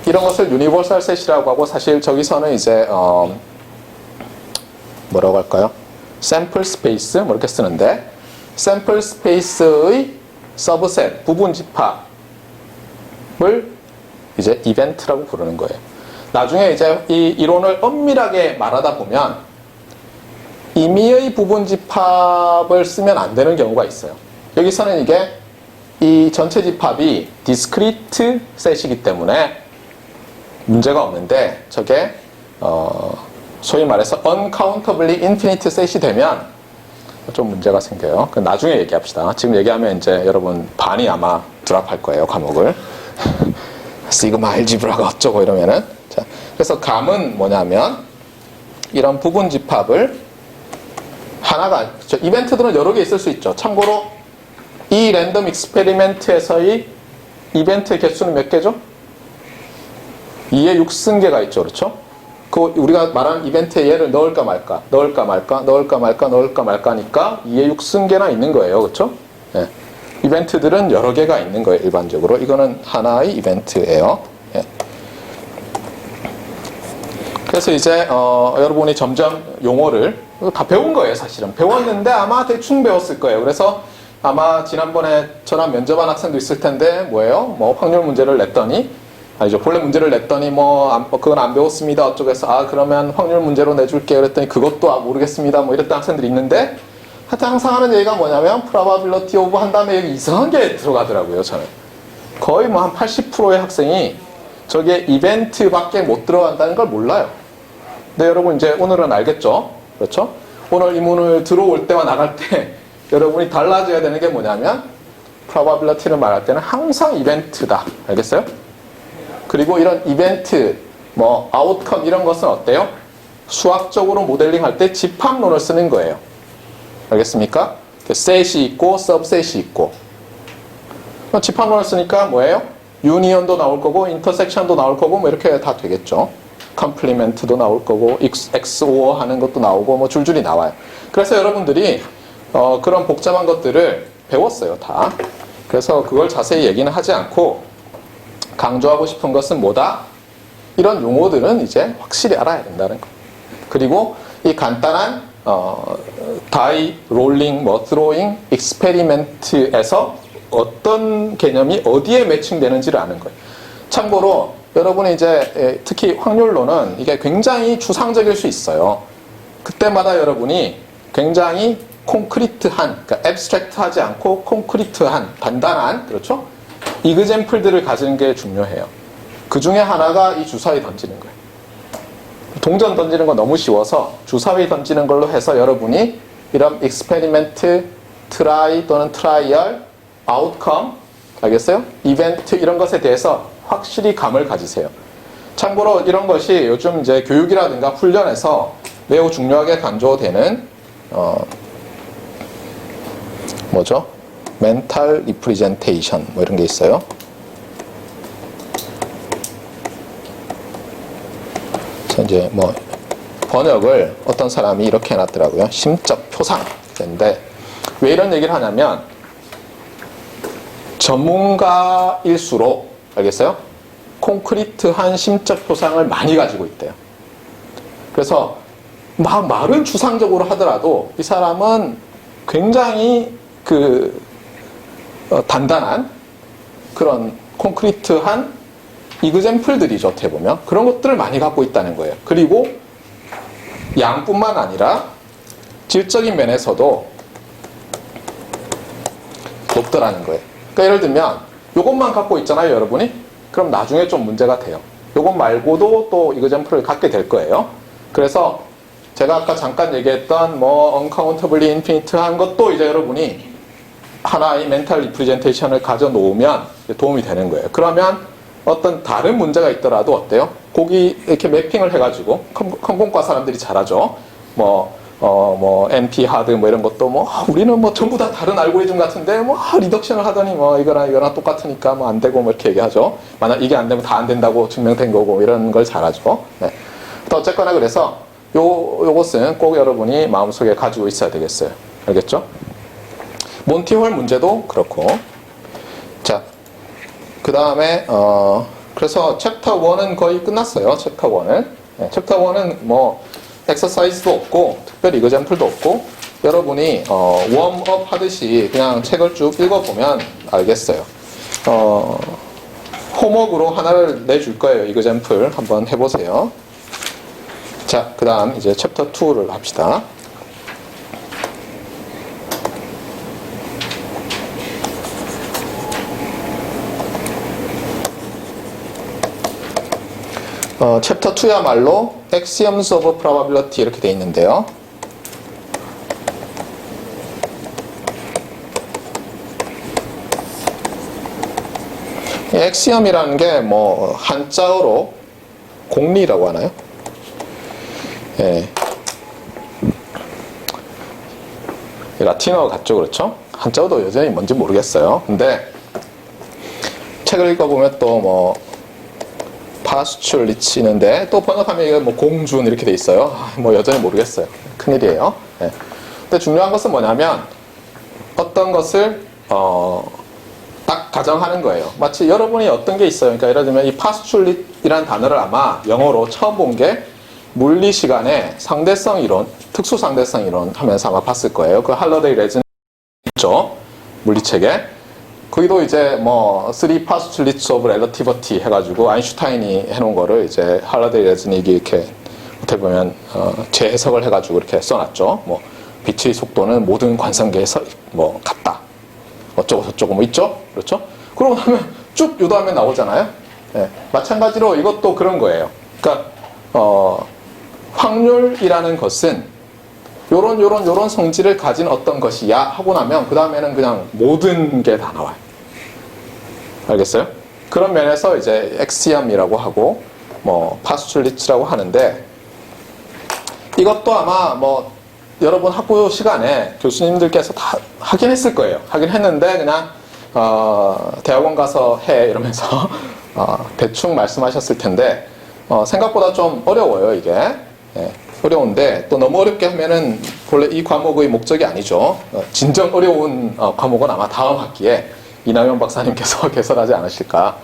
이런 것을 유니버설 셋이라고 하고 사실 저기서는 이제 뭐라고 할까요? 샘플 스페이스 뭐 이렇게 쓰는데 샘플 스페이스의 서브셋 부분 집합을 이제 이벤트라고 부르는 거예요. 나중에 이제 이 이론을 엄밀하게 말하다 보면 임의의 부분 집합을 쓰면 안 되는 경우가 있어요. 여기서는 이게 이 전체 집합이 디스크리트 셋이기 때문에 문제가 없는데 저게 소위 말해서 uncountably infinite 셋이 되면 좀 문제가 생겨요. 나중에 얘기합시다. 지금 얘기하면 이제 여러분 반이 아마 드랍할 거예요, 과목을. 시그마 알지브라가 어쩌고 이러면은. 자, 그래서 감은 뭐냐면 이런 부분 집합을 하나가 이벤트들은 여러 개 있을 수 있죠. 참고로 이 랜덤 익스페리멘트에서의 이벤트의 개수는 몇 개죠? 2의 6승계가 있죠. 그렇죠? 그 우리가 말하는 이벤트에 얘를 넣을까 말까 하니까 2의 6승계나 있는 거예요. 그렇죠? 예. 이벤트들은 여러 개가 있는 거예요. 일반적으로. 이거는 하나의 이벤트예요. 예. 그래서 이제 여러분이 점점 용어를 다 배운 거예요. 사실은. 배웠는데 아마 대충 배웠을 거예요. 그래서 아마 지난번에 저랑 면접한 학생도 있을 텐데 뭐예요? 뭐 확률 문제를 냈더니 아니죠. 본래 문제를 냈더니 그건 안 배웠습니다. 어쩌고 해서 그러면 확률 문제로 내줄게요. 그랬더니 그것도 모르겠습니다. 뭐 이랬던 학생들이 있는데 하여튼 항상 하는 얘기가 뭐냐면 probability of 한 다음에 여기 이상한 게 들어가더라고요. 저는 거의 뭐 한 80%의 학생이 저게 이벤트밖에 못 들어간다는 걸 몰라요. 근데 여러분 이제 오늘은 알겠죠? 그렇죠? 오늘 이 문을 들어올 때와 나갈 때 여러분이 달라져야 되는 게 뭐냐면 probability를 말할 때는 항상 이벤트다. 알겠어요? 그리고 이런 이벤트, 뭐 outcome 이런 것은 어때요? 수학적으로 모델링 할 때 집합론을 쓰는 거예요. 알겠습니까? set이 있고 subset이 있고 집합론을 쓰니까 뭐예요? 유니언도 나올 거고 인터섹션도 나올 거고 뭐 이렇게 다 되겠죠. 컴플리멘트도 나올 거고 XOR 하는 것도 나오고 뭐 줄줄이 나와요. 그래서 여러분들이 그런 복잡한 것들을 배웠어요, 다. 그래서 그걸 자세히 얘기는 하지 않고 강조하고 싶은 것은 뭐다? 이런 용어들은 이제 확실히 알아야 된다는 거. 그리고 이 간단한 다이, 롤링, 뭐 드로잉, 익스페리멘트에서 어떤 개념이 어디에 매칭되는지를 아는 거예요. 참고로 여러분이 이제 특히 확률론은 이게 굉장히 추상적일 수 있어요. 그때마다 여러분이 굉장히 콘크리트한, 그러니까 앱스트랙트하지 않고 콘크리트한, 단단한, 그렇죠? 이그젬플들을 가지는 게 중요해요. 그 중에 하나가 이 주사위 던지는 거예요. 동전 던지는 거 너무 쉬워서 주사위 던지는 걸로 해서 여러분이 이런 익스페리멘트, 트라이 또는 트라이얼, 아웃컴, 알겠어요? 이벤트 이런 것에 대해서 확실히 감을 가지세요. 참고로 이런 것이 요즘 이제 교육이라든가 훈련에서 매우 중요하게 강조되는 뭐죠? 멘탈 리프레젠테이션 뭐 이런 게 있어요. 이제 뭐 번역을 어떤 사람이 이렇게 해놨더라고요. 심적 표상인데 왜 이런 얘기를 하냐면 전문가일수록 알겠어요? 콘크리트한 심적 표상을 많이 가지고 있대요. 그래서 막 말은 추상적으로 하더라도 이 사람은 굉장히 단단한 그런 콘크리트한 이그젬플들이죠, 어떻게 보면. 그런 것들을 많이 갖고 있다는 거예요. 그리고 양뿐만 아니라 질적인 면에서도 높더라는 거예요. 그러니까 예를 들면 이것만 갖고 있잖아요, 여러분이. 그럼 나중에 좀 문제가 돼요. 이것 말고도 또 이그젬플을 갖게 될 거예요. 그래서 제가 아까 잠깐 얘기했던 뭐 uncountably infinite한 것도 이제 여러분이 하나의 멘탈 리프레젠테이션을 가져 놓으면 도움이 되는 거예요. 그러면 어떤 다른 문제가 있더라도 어때요? 거기 이렇게 매핑을 해가지고 컴공과 사람들이 잘하죠. NP 하드 뭐 이런 것도 우리는 전부 다 다른 알고리즘 같은데 리덕션을 하더니 이거랑 똑같으니까 안 되고 이렇게 얘기하죠. 만약 이게 안 되면 다 안 된다고 증명된 거고 이런 걸 잘하죠. 네. 또 어쨌거나 그래서 요것은 꼭 여러분이 마음속에 가지고 있어야 되겠어요. 알겠죠? 몬티홀 문제도 그렇고. 자, 그 다음에 그래서 챕터 1은 거의 끝났어요. 챕터 1은. 네, 챕터 1은 엑서사이즈도 없고 특별히 이그젬플도 없고 여러분이 웜업 하듯이 그냥 책을 쭉 읽어보면 알겠어요. 홈워크로 하나를 내줄 거예요. 이그젬플 한번 해보세요. 자, 그 다음 이제 챕터 2를 합시다. 챕터 2야말로 Axioms of Probability 이렇게 돼 있는데요. 엑시엄이라는 게 한자어로 공리라고 하나요? 예. 라틴어 같죠, 그렇죠? 한자어도 여전히 뭔지 모르겠어요. 근데 책을 읽어보면 또 파스츄리치는데 또 번역하면 이게 공준 이렇게 돼 있어요. 여전히 모르겠어요. 큰일이에요. 네. 근데 중요한 것은 뭐냐면 어떤 것을 딱 가정하는 거예요. 마치 여러분이 어떤 게 있어요. 그러니까 예를 들면 이 파스츄리트라는 단어를 아마 영어로 처음 본 게 물리 시간에 상대성 이론, 특수 상대성 이론 하면서 아마 봤을 거예요. 그 할러데이 레즈니 있죠. 물리책에. 거기도 이제 three postulates of relativity 해가지고 아인슈타인이 해놓은 거를 이제 할러데이 레즈닉이 이렇게 어떻게 보면 재해석을 해가지고 이렇게 써놨죠. 빛의 속도는 모든 관성계에서 같다. 어쩌고 저쩌고 있죠? 그렇죠? 그러고 나면 쭉 요 다음에 나오잖아요. 예, 마찬가지로 이것도 그런 거예요. 그러니까 확률이라는 것은 요런 성질을 가진 어떤 것이야 하고 나면 그 다음에는 그냥 모든 게 다 나와요. 알겠어요? 그런 면에서 이제 엑시엄이라고 하고 뭐 파스출리츠라고 하는데, 이것도 아마 뭐 여러분 학부 시간에 교수님들께서 다 하긴 했을 거예요. 하긴 했는데 그냥 대학원 가서 해 이러면서 대충 말씀하셨을 텐데 생각보다 좀 어려워요 이게. 예, 어려운데 또 너무 어렵게 하면은 본래 이 과목의 목적이 아니죠. 진정 어려운 과목은 아마 다음 학기에 이남현 박사님께서 개설하지 않으실까.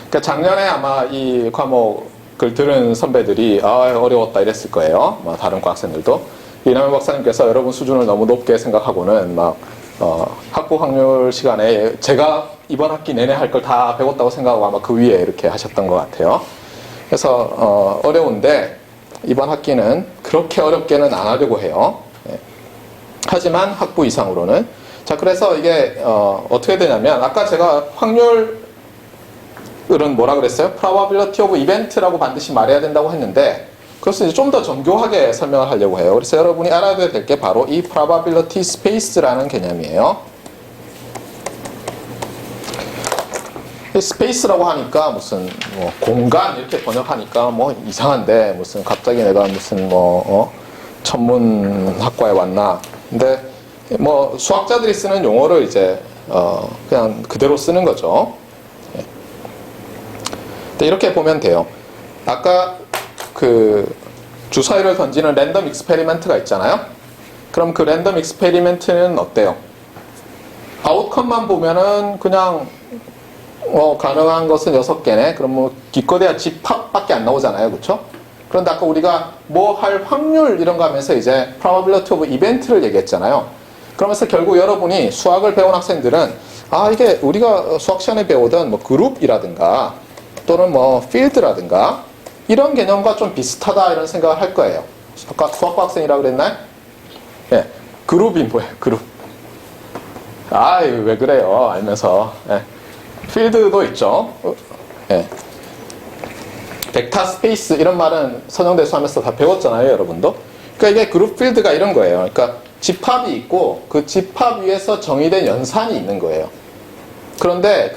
그러니까 작년에 아마 이 과목을 들은 선배들이 어려웠다 이랬을 거예요. 다른 과학생들도. 이남현 박사님께서 여러분 수준을 너무 높게 생각하고는 막 학부 확률 시간에 제가 이번 학기 내내 할 걸 다 배웠다고 생각하고 아마 그 위에 이렇게 하셨던 것 같아요. 그래서 어려운데 이번 학기는 그렇게 어렵게는 안 하려고 해요. 예. 하지만 학부 이상으로는. 자, 그래서 이게 어떻게 되냐면 아까 제가 확률은 뭐라 그랬어요? probability of event라고 반드시 말해야 된다고 했는데, 그래서 이제 좀 더 정교하게 설명을 하려고 해요. 그래서 여러분이 알아야 될 게 바로 이 probability space라는 개념이에요. 이 space라고 하니까 무슨 뭐 공간 이렇게 번역하니까 뭐 이상한데, 무슨 갑자기 내가 무슨 뭐 천문학과에 왔나. 근데 뭐 수학자들이 쓰는 용어를 이제 그냥 그대로 쓰는 거죠. 네. 이렇게 보면 돼요. 아까 그 주사위를 던지는 랜덤 익스페리멘트가 있잖아요. 그럼 그 랜덤 익스페리멘트는 어때요? 아웃컴만 보면은 그냥 가능한 것은 6개네. 그럼 뭐 기껏해야 집합밖에 안 나오잖아요. 그렇죠? 그런데 아까 우리가 뭐 할 확률 이런 거 하면서 이제 probability of event를 얘기했잖아요. 그러면서 결국 여러분이 수학을 배운 학생들은 이게 우리가 수학 시간에 배우던 뭐 그룹이라든가 또는 뭐 필드라든가 이런 개념과 좀 비슷하다 이런 생각을 할 거예요. 아까 수학과 학생이라고 그랬나요? 예, 그룹이 뭐예요? 그룹. 왜 그래요? 알면서. 예. 필드도 있죠. 예. 벡터 스페이스 이런 말은 선형대수 하면서 다 배웠잖아요, 여러분도. 그러니까 이게 그룹 필드가 이런 거예요. 그러니까 집합이 있고 그 집합 위에서 정의된 연산이 있는 거예요. 그런데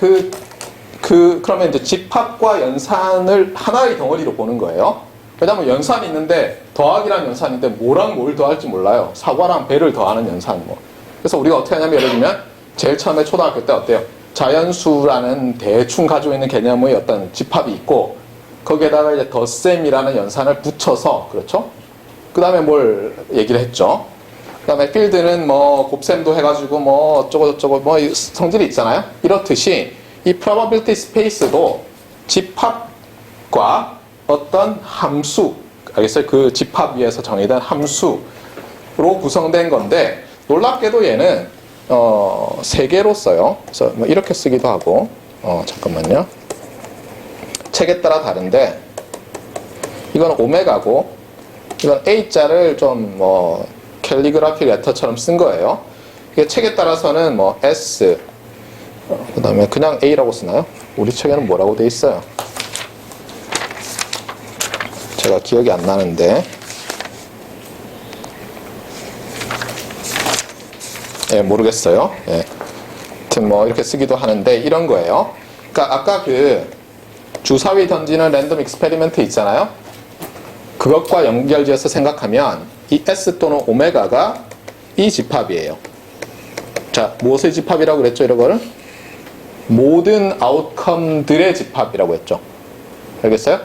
그러면 이제 집합과 연산을 하나의 덩어리로 보는 거예요. 왜냐하면 연산이 있는데 더하기란 연산인데 뭐랑 뭘 더할지 몰라요. 사과랑 배를 더하는 연산 뭐. 그래서 우리가 어떻게 하냐면 예를 들면 제일 처음에 초등학교 때 어때요? 자연수라는 대충 가지고 있는 개념의 어떤 집합이 있고 거기에다가 이제 덧셈이라는 연산을 붙여서 그렇죠? 그 다음에 뭘 얘기를 했죠? 그 다음에 필드는 뭐 곱셈도 해가지고 뭐 어쩌고저쩌고 뭐 성질이 있잖아요. 이렇듯이 이 probability space도 집합과 어떤 함수, 알겠어요? 그 집합 위에서 정의된 함수로 구성된 건데 놀랍게도 얘는 3개로 써요. 그래서 뭐 이렇게 쓰기도 하고 잠깐만요. 책에 따라 다른데 이건 오메가고 이건 A자를 좀 뭐 캘리그라피 레터처럼 쓴 거예요. 이게 책에 따라서는 뭐 S 그 다음에 그냥 A라고 쓰나요? 우리 책에는 뭐라고 돼 있어요? 제가 기억이 안 나는데 모르겠어요. 하여튼 뭐 이렇게 쓰기도 하는데 이런 거예요. 그러니까 아까 그 주사위 던지는 랜덤 익스페리멘트 있잖아요. 그것과 연결지어서 생각하면 이 S 또는 오메가가 이 집합이에요. 자, 무엇의 집합이라고 그랬죠? 이런 거를? 모든 아웃컴들의 집합이라고 했죠. 알겠어요?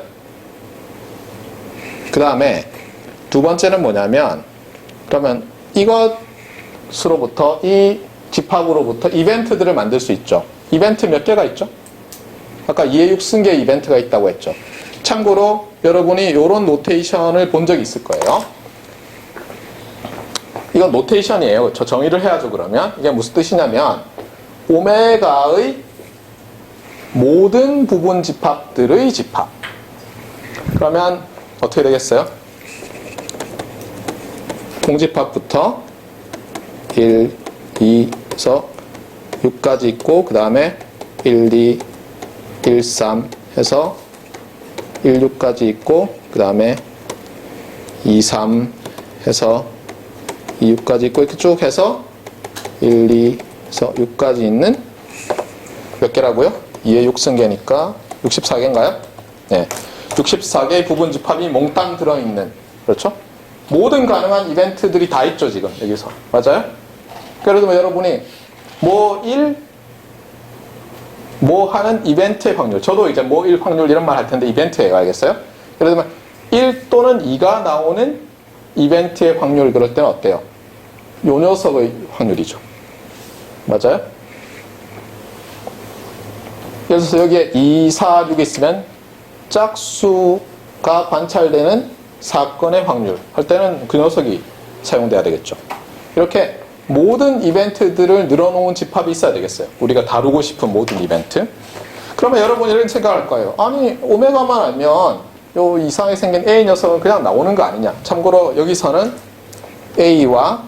그 다음에 두 번째는 뭐냐면 그러면 이것으로부터 이 집합으로부터 이벤트들을 만들 수 있죠. 이벤트 몇 개가 있죠? 아까 2의 6승계 이벤트가 있다고 했죠. 참고로 여러분이 이런 노테이션을 본 적이 있을 거예요. 이건 노테이션이에요. 저 정의를 해야죠. 그러면 이게 무슨 뜻이냐면 오메가의 모든 부분 집합들의 집합. 그러면 어떻게 되겠어요? 공집합부터 1, 2에서 6까지 있고 그 다음에 1, 2, 1, 3 해서 1, 6까지 있고, 그 다음에 2, 3 해서 2, 6까지 있고, 이렇게 쭉 해서 1, 2에서 6까지 있는 몇 개라고요? 2의 6승계니까 64개인가요? 네. 64개의 부분 집합이 몽땅 들어있는, 그렇죠? 모든 가능한 이벤트들이 다 있죠, 지금, 여기서. 맞아요? 예를 들면 여러분이 뭐 1, 뭐 하는 이벤트의 확률. 저도 이제 뭐 1 확률 이런 말 할 텐데 이벤트예요, 알겠어요? 예를 들면 1 또는 2가 나오는 이벤트의 확률, 그럴 때는 어때요? 요 녀석의 확률이죠. 맞아요? 예를 들어서 여기에 2, 4, 6이 있으면 짝수가 관찰되는 사건의 확률 할 때는 그 녀석이 사용돼야 되겠죠. 이렇게 모든 이벤트들을 늘어놓은 집합이 있어야 되겠어요. 우리가 다루고 싶은 모든 이벤트. 그러면 여러분이 이런 생각할 거예요. 아니, 오메가만 알면 요 이상하게 생긴 A 녀석은 그냥 나오는 거 아니냐. 참고로 여기서는 A와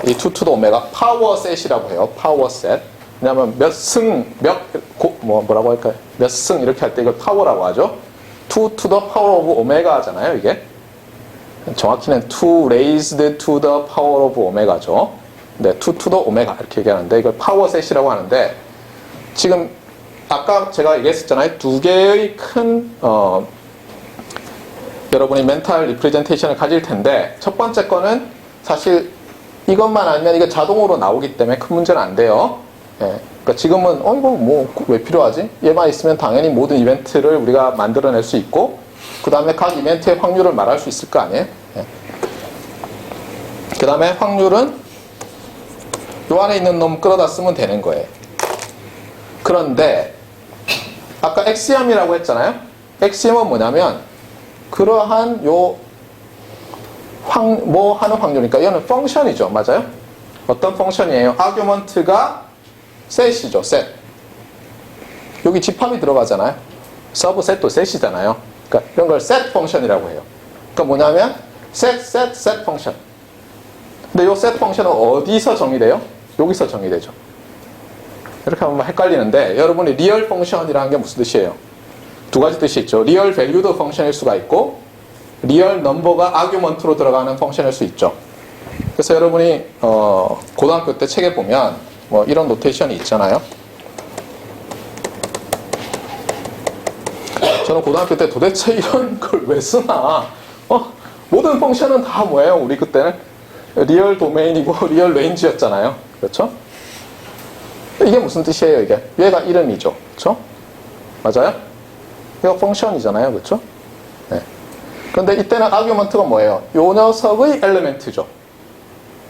이 2 to the 오메가 파워셋이라고 해요. 파워셋. 왜냐하면 뭐라고 할까요? 몇 승 이렇게 할 때 이걸 파워라고 하죠. 2 to the power of 오메가 하잖아요, 이게. 정확히는 2 raised to the power of 오메가죠. 네, 2 to the 오메가 이렇게 얘기하는데 이걸 파워셋이라고 하는데, 지금 아까 제가 얘기했었잖아요. 두 개의 큰 여러분이 멘탈 리프레젠테이션을 가질 텐데, 첫 번째 거는 사실 이것만 알면 이거 자동으로 나오기 때문에 큰 문제는 안 돼요. 예, 그러니까 지금은 이거 뭐 왜 필요하지? 얘만 있으면 당연히 모든 이벤트를 우리가 만들어낼 수 있고, 그 다음에 각 이벤트의 확률을 말할 수 있을 거 아니에요? 예. 그 다음에 확률은 요 안에 있는 놈 끌어다 쓰면 되는 거예요. 그런데 아까 엑시엄이라고 했잖아요. 엑시엄은 뭐냐면 그러한 뭐 하는 확률이니까 이거는 펑션이죠. 맞아요? 어떤 펑션이에요? 아규먼트가 셋이죠. 셋. 여기 집합이 들어가잖아요. 서브셋도 셋이잖아요. 그러니까 이런 걸 셋 펑션이라고 해요. 그러니까 뭐냐면 셋 펑션. 근데 이 셋 펑션은 어디서 정의돼요? 여기서 정의되죠. 이렇게 하면 헷갈리는데, 여러분이 리얼 펑션이라는 게 무슨 뜻이에요? 두 가지 뜻이 있죠. 리얼 밸류드 펑션일 수가 있고, 리얼 넘버가 아규먼트로 들어가는 펑션일 수 있죠. 그래서 여러분이 고등학교 때 책에 보면 뭐 이런 노테이션이 있잖아요. 저는 고등학교 때 도대체 이런 걸 왜 쓰나? 모든 펑션은 다 뭐예요? 우리 그때는 리얼 도메인이고 리얼 레인지였잖아요. 그렇죠? 이게 무슨 뜻이에요, 이게? 얘가 이름이죠. 그렇죠? 맞아요? 이거 펑션이잖아요. 그렇죠? 네. 그런데 이때는 아규먼트가 뭐예요? 요 녀석의 엘리멘트죠.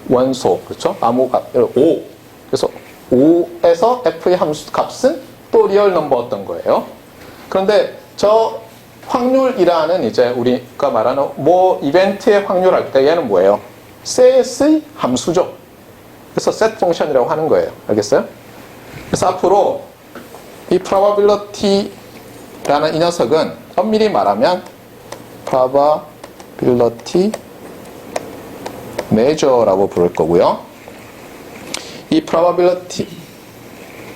원소. 그렇죠? 아무가 5. 그래서 5에서 f의 함수 값은 또 리얼 넘버였던 거예요. 그런데 저 확률이라는 이제 우리가 말하는 뭐 이벤트의 확률 할 때 얘는 뭐예요? 셋의 함수죠. 그래서 set 펑션이라고 하는 거예요. 알겠어요? 그래서 앞으로 이 probability라는 이 녀석은 엄밀히 말하면 probability measure라고 부를 거고요. 이 probability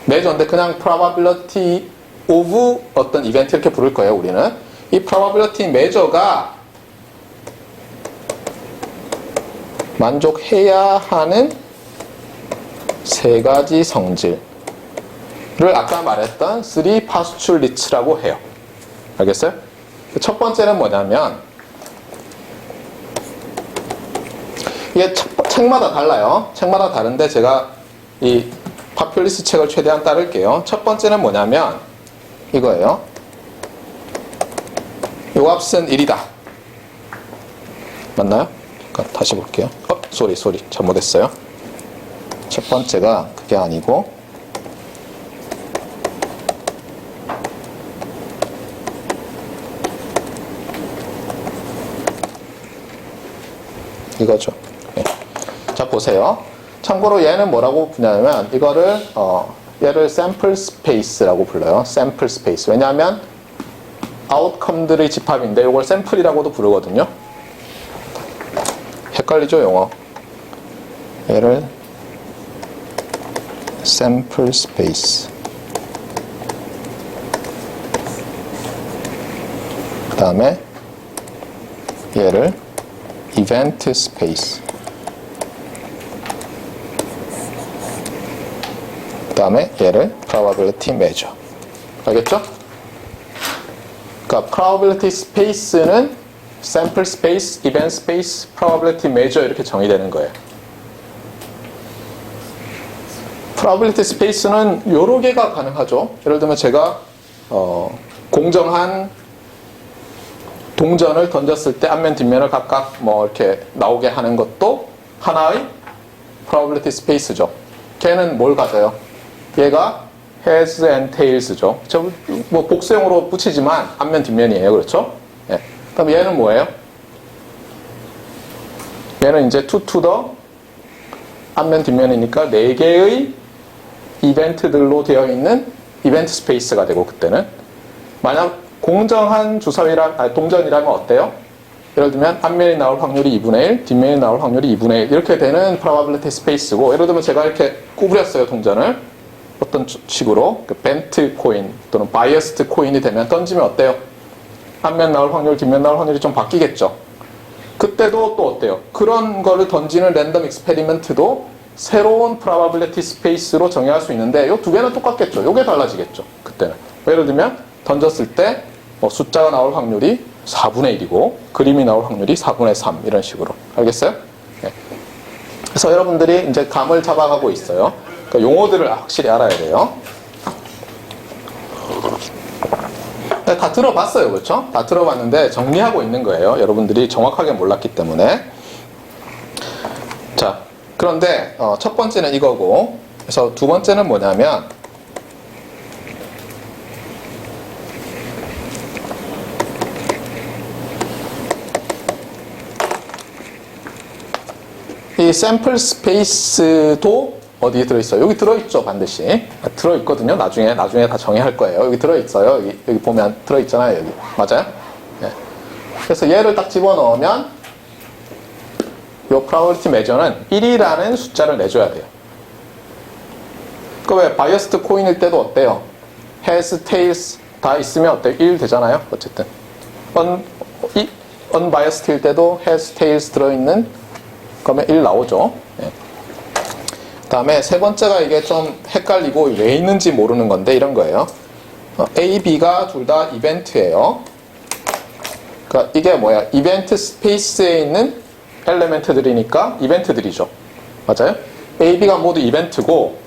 measure인데 그냥 probability of 어떤 이벤트 이렇게 부를 거예요, 우리는. 이 probability measure가 만족해야 하는 세 가지 성질을 아까 말했던 3 postulate라고 해요. 알겠어요? 첫 번째는 뭐냐면, 이게 책마다 달라요. 책마다 다른데 제가 이 파퓰리스 책을 최대한 따를게요. 첫 번째는 뭐냐면 이거예요. 요 값은 1이다. 맞나요? 잠깐 다시 볼게요. 쏘리 잘못했어요. 첫 번째가 그게 아니고 이거죠. 네. 자, 보세요. 참고로 얘는 뭐라고 부르냐면 이거를 얘를 샘플 스페이스라고 불러요. 샘플 스페이스. 왜냐하면 아웃컴들의 집합인데 이걸 샘플이라고도 부르거든요. 헷갈리죠, 용어? 얘를 샘플 스페이스. 다음에 얘를 event space, 그 다음에 얘를 probability measure. 알겠죠? 그러니까 probability space는 sample space, event space, probability measure 이렇게 정의되는 거예요. probability space는 여러 개가 가능하죠. 예를 들면 제가 공정한 동전을 던졌을 때 앞면 뒷면을 각각 뭐 이렇게 나오게 하는 것도 하나의 probability space죠. 걔는 뭘 가져요? 얘가 heads and tails죠. 뭐 복수형으로 붙이지만 앞면 뒷면이에요. 그렇죠? 예. 그럼 얘는 뭐예요? 얘는 이제 to the 앞면 뒷면이니까 4개의 이벤트들로 되어 있는 이벤트 스페이스가 되고, 그때는 만약 공정한 동전이라면 어때요? 예를 들면 앞면이 나올 확률이 2분의 1, 뒷면이 나올 확률이 2분의 1 이렇게 되는 probability space고, 예를 들면 제가 이렇게 구부렸어요, 동전을. 어떤 식으로 벤트 코인 또는 바이어스드 코인이 되면 던지면 어때요? 앞면 나올 확률, 뒷면 나올 확률이 좀 바뀌겠죠. 그때도 또 어때요? 그런 거를 던지는 랜덤 익스페리먼트도 새로운 probability space로 정의할 수 있는데 이 두 개는 똑같겠죠. 이게 달라지겠죠. 그때는. 예를 들면 던졌을 때 숫자가 나올 확률이 4분의 1이고 그림이 나올 확률이 4분의 3 이런 식으로. 알겠어요? 네. 그래서 여러분들이 이제 감을 잡아가고 있어요. 그러니까 용어들을 확실히 알아야 돼요. 다 들어봤어요. 그렇죠? 다 들어봤는데 정리하고 있는 거예요. 여러분들이 정확하게 몰랐기 때문에. 자, 그런데 첫 번째는 이거고, 그래서 두 번째는 뭐냐면 이 샘플 스페이스도 어디에 들어있어요? 여기 들어있죠, 반드시. 들어있거든요. 나중에 다 정의할 거예요. 여기 들어있어요. 여기 보면 들어있잖아요, 여기. 맞아요? 네. 그래서 얘를 딱 집어넣으면 요 probability measure는 1이라는 숫자를 내줘야 돼요. 그 왜 바이어스드 코인일 때도 어때요? heads, tails 다 있으면 어때요? 1 되잖아요. 어쨌든. unbiased일 때도 heads, tails 들어있는 그러면 1 나오죠. 네. 그 다음에 세 번째가 이게 좀 헷갈리고 왜 있는지 모르는 건데 이런 거예요. A, B가 둘 다 이벤트예요. 그러니까 이게 뭐야? 이벤트 스페이스에 있는 엘레멘트들이니까 이벤트들이죠. 맞아요? A, B가 모두 이벤트고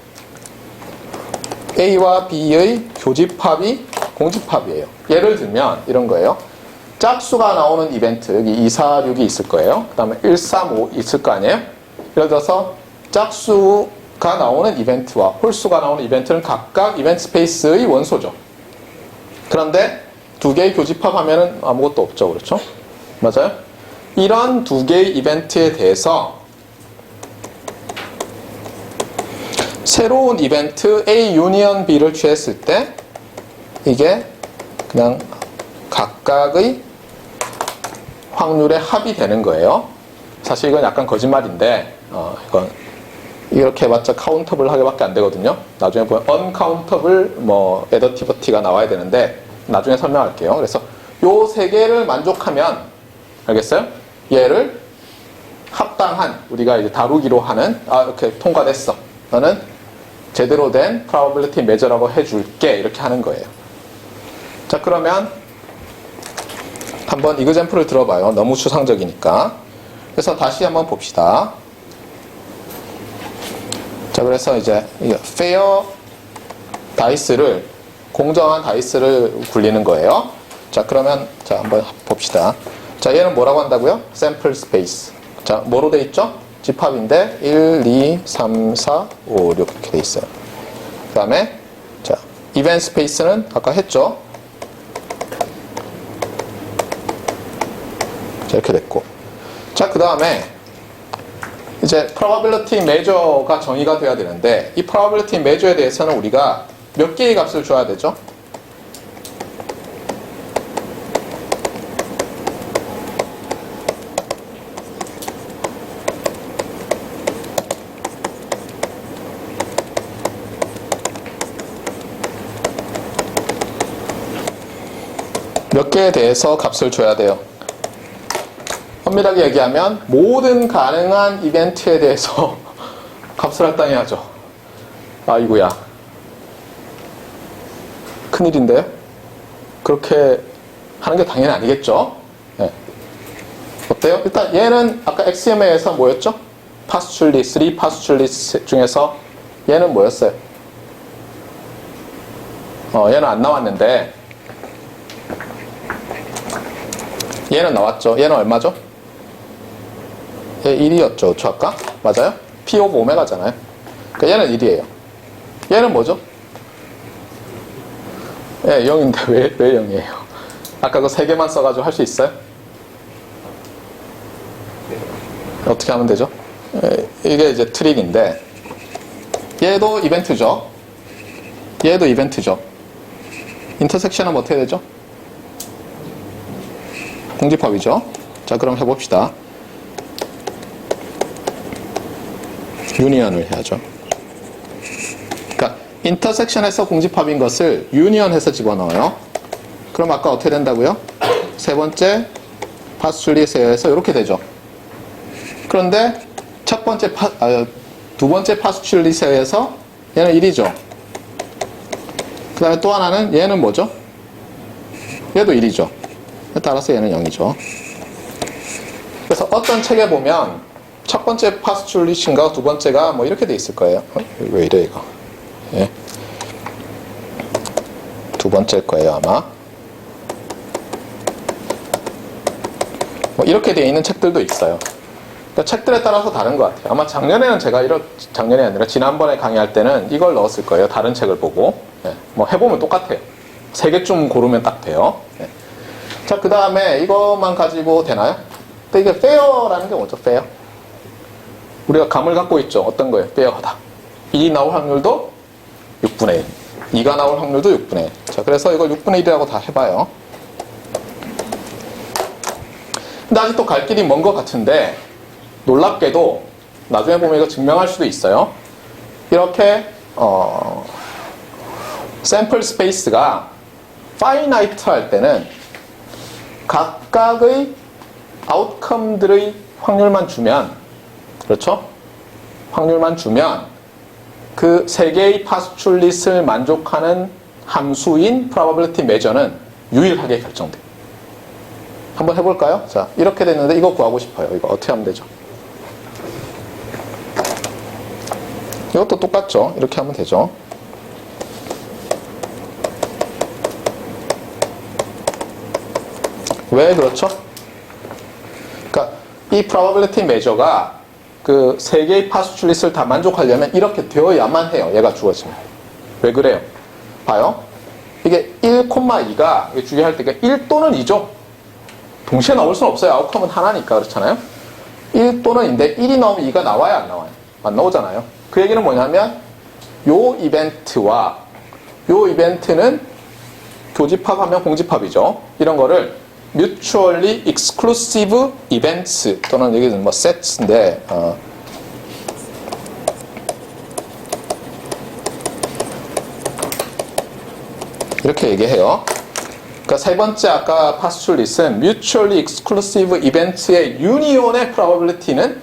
A와 B의 교집합이 공집합이에요. 예를 들면 이런 거예요. 짝수가 나오는 이벤트, 여기 2, 4, 6이 있을 거예요. 그 다음에 1, 3, 5 있을 거 아니에요? 예를 들어서 짝수가 나오는 이벤트와 홀수가 나오는 이벤트는 각각 이벤트 스페이스의 원소죠. 그런데 두 개의 교집합하면은 아무것도 없죠. 그렇죠? 맞아요? 이런 두 개의 이벤트에 대해서 새로운 이벤트 A 유니언 B를 취했을 때 이게 그냥 각각의 확률의 합이 되는 거예요. 사실 이건 약간 거짓말인데 이건 이렇게 해봤자 카운터블 하게밖에 안 되거든요. 나중에 보면 언카운터블 뭐 애더티버티가 나와야 되는데 나중에 설명할게요. 그래서 요 세 개를 만족하면 알겠어요? 얘를 합당한 우리가 이제 다루기로 하는 이렇게 통과됐어. 너는 제대로 된 probability measure라고 해줄게. 이렇게 하는 거예요. 자, 그러면 한번 이그젬플을 들어봐요. 너무 추상적이니까. 그래서 다시 한번 봅시다. 자, 그래서 이제 fair 다이스를 공정한 다이스를 굴리는 거예요. 자, 그러면 자 한번 봅시다. 자, 얘는 뭐라고 한다고요? sample space. 자, 뭐로 돼 있죠? 집합인데 1, 2, 3, 4, 5, 6 이렇게 돼 있어요. 그 다음에 자, event space는 아까 했죠? 자, 이렇게 됐고. 자, 그 다음에 이제 probability measure가 정의가 돼야 되는데 이 probability measure에 대해서는 우리가 몇 개의 값을 줘야 되죠? 몇 개에 대해서 값을 줘야 돼요. 엄밀하게 얘기하면 모든 가능한 이벤트에 대해서 값을 할당해야죠. 아이고야. 큰일인데요? 그렇게 하는 게 당연히 아니겠죠? 네. 어때요? 일단 얘는 아까 XML에서 뭐였죠? 파스출리, 3 파스출리 중에서 얘는 뭐였어요? 얘는 안 나왔는데 얘는 나왔죠. 얘는 얼마죠? 얘 1이었죠. 그쵸 아까? 맞아요? P 오브 오메가잖아요. 그러니까 얘는 1이에요. 얘는 뭐죠? 예, 0인데 왜 0이에요? 아까 그 3개만 써가지고 할 수 있어요? 어떻게 하면 되죠? 예, 이게 이제 트릭인데 얘도 이벤트죠. 얘도 이벤트죠. 인터섹션은 어떻게 되죠? 공집합이죠. 자, 그럼 해봅시다. 유니언을 해야죠. 그러니까 인터섹션에서 공집합인 것을 유니언해서 집어넣어요. 그럼 아까 어떻게 된다고요? 세 번째 파스출리에서 이렇게 되죠. 그런데 두 번째 파스출리에서 얘는 1이죠. 그 다음에 또 하나는 얘는 뭐죠? 얘도 1이죠. 따라서 얘는 0이죠. 그래서 어떤 책에 보면 첫 번째 파스출리신가 두 번째가 뭐 이렇게 돼 있을 거예요. 왜 이래 이거? 예. 두 번째일 거예요 아마. 뭐 이렇게 돼 있는 책들도 있어요. 그러니까 책들에 따라서 다른 것 같아요. 아마 작년에는 제가 작년이 아니라 지난번에 강의할 때는 이걸 넣었을 거예요. 다른 책을 보고. 예. 뭐 해보면 똑같아요. 3개쯤 고르면 딱 돼요. 예. 자, 그 다음에 이것만 가지고 되나요? 근데 이게 페어라는 게 뭐죠? 페어. 우리가 감을 갖고 있죠. 어떤 거예요? 페어하다. 1이 나올 확률도 6분의 1. 2가 나올 확률도 6분의 1. 자, 그래서 이걸 6분의 1이라고 다 해봐요. 근데 아직도 갈 길이 먼 것 같은데 놀랍게도 나중에 보면 이거 증명할 수도 있어요. 이렇게 샘플 스페이스가 파이나이트 할 때는 각각의 아웃컴들의 확률만 주면, 그렇죠? 확률만 주면 그 3개의 파스출릿을 만족하는 함수인 probability measure는 유일하게 결정돼요. 한번 해볼까요? 자, 이렇게 됐는데 이거 구하고 싶어요. 이거 어떻게 하면 되죠? 이것도 똑같죠? 이렇게 하면 되죠. 왜 그렇죠? 그러니까 이 probability measure가 그 3개의 파스출릿을 다 만족하려면 이렇게 되어야만 해요. 얘가 주어지면. 왜 그래요? 봐요. 이게 1,2가 주기할 때 1 또는 2죠. 동시에 나올 수는 없어요. 아웃컴은 하나니까. 그렇잖아요. 1 또는 2인데 1이 나오면 2가 나와야 안 나와요? 안 나오잖아요. 그 얘기는 뭐냐면 요 이벤트와 요 이벤트는 교집합하면 공집합이죠. 이런 거를 mutually exclusive events 또는 여기는 뭐 sets인데 이렇게 얘기해요. 그러니까 세 번째 아까 파스출릿은 mutually exclusive events의 union의 probability는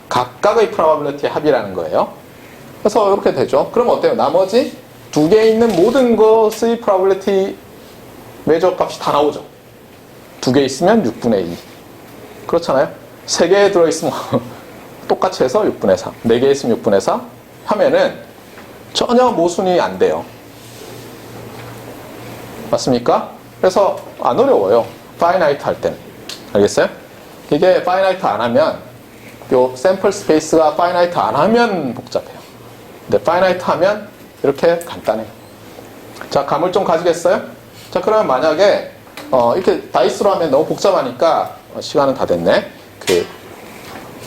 각각의 probability의 합이라는 거예요. 그래서 이렇게 되죠. 그럼 어때요? 나머지 2개 있는 모든 것의 probability measure 값이 다 나오죠. 2개 있으면 6분의 2. 그렇잖아요? 3개 들어있으면 똑같이 해서 6분의 3. 4개 있으면 6분의 4 하면은 전혀 모순이 안 돼요. 맞습니까? 그래서 안 어려워요. 파이나이트 할 때는. 알겠어요? 이게 파이나이트 안 하면 요 샘플 스페이스가 파이나이트 안 하면 복잡해요. 근데 파이나이트 하면 이렇게 간단해요. 자, 감을 좀 가지겠어요? 자, 그러면 만약에 이렇게 다이스로 하면 너무 복잡하니까 시간은 다 됐네. 그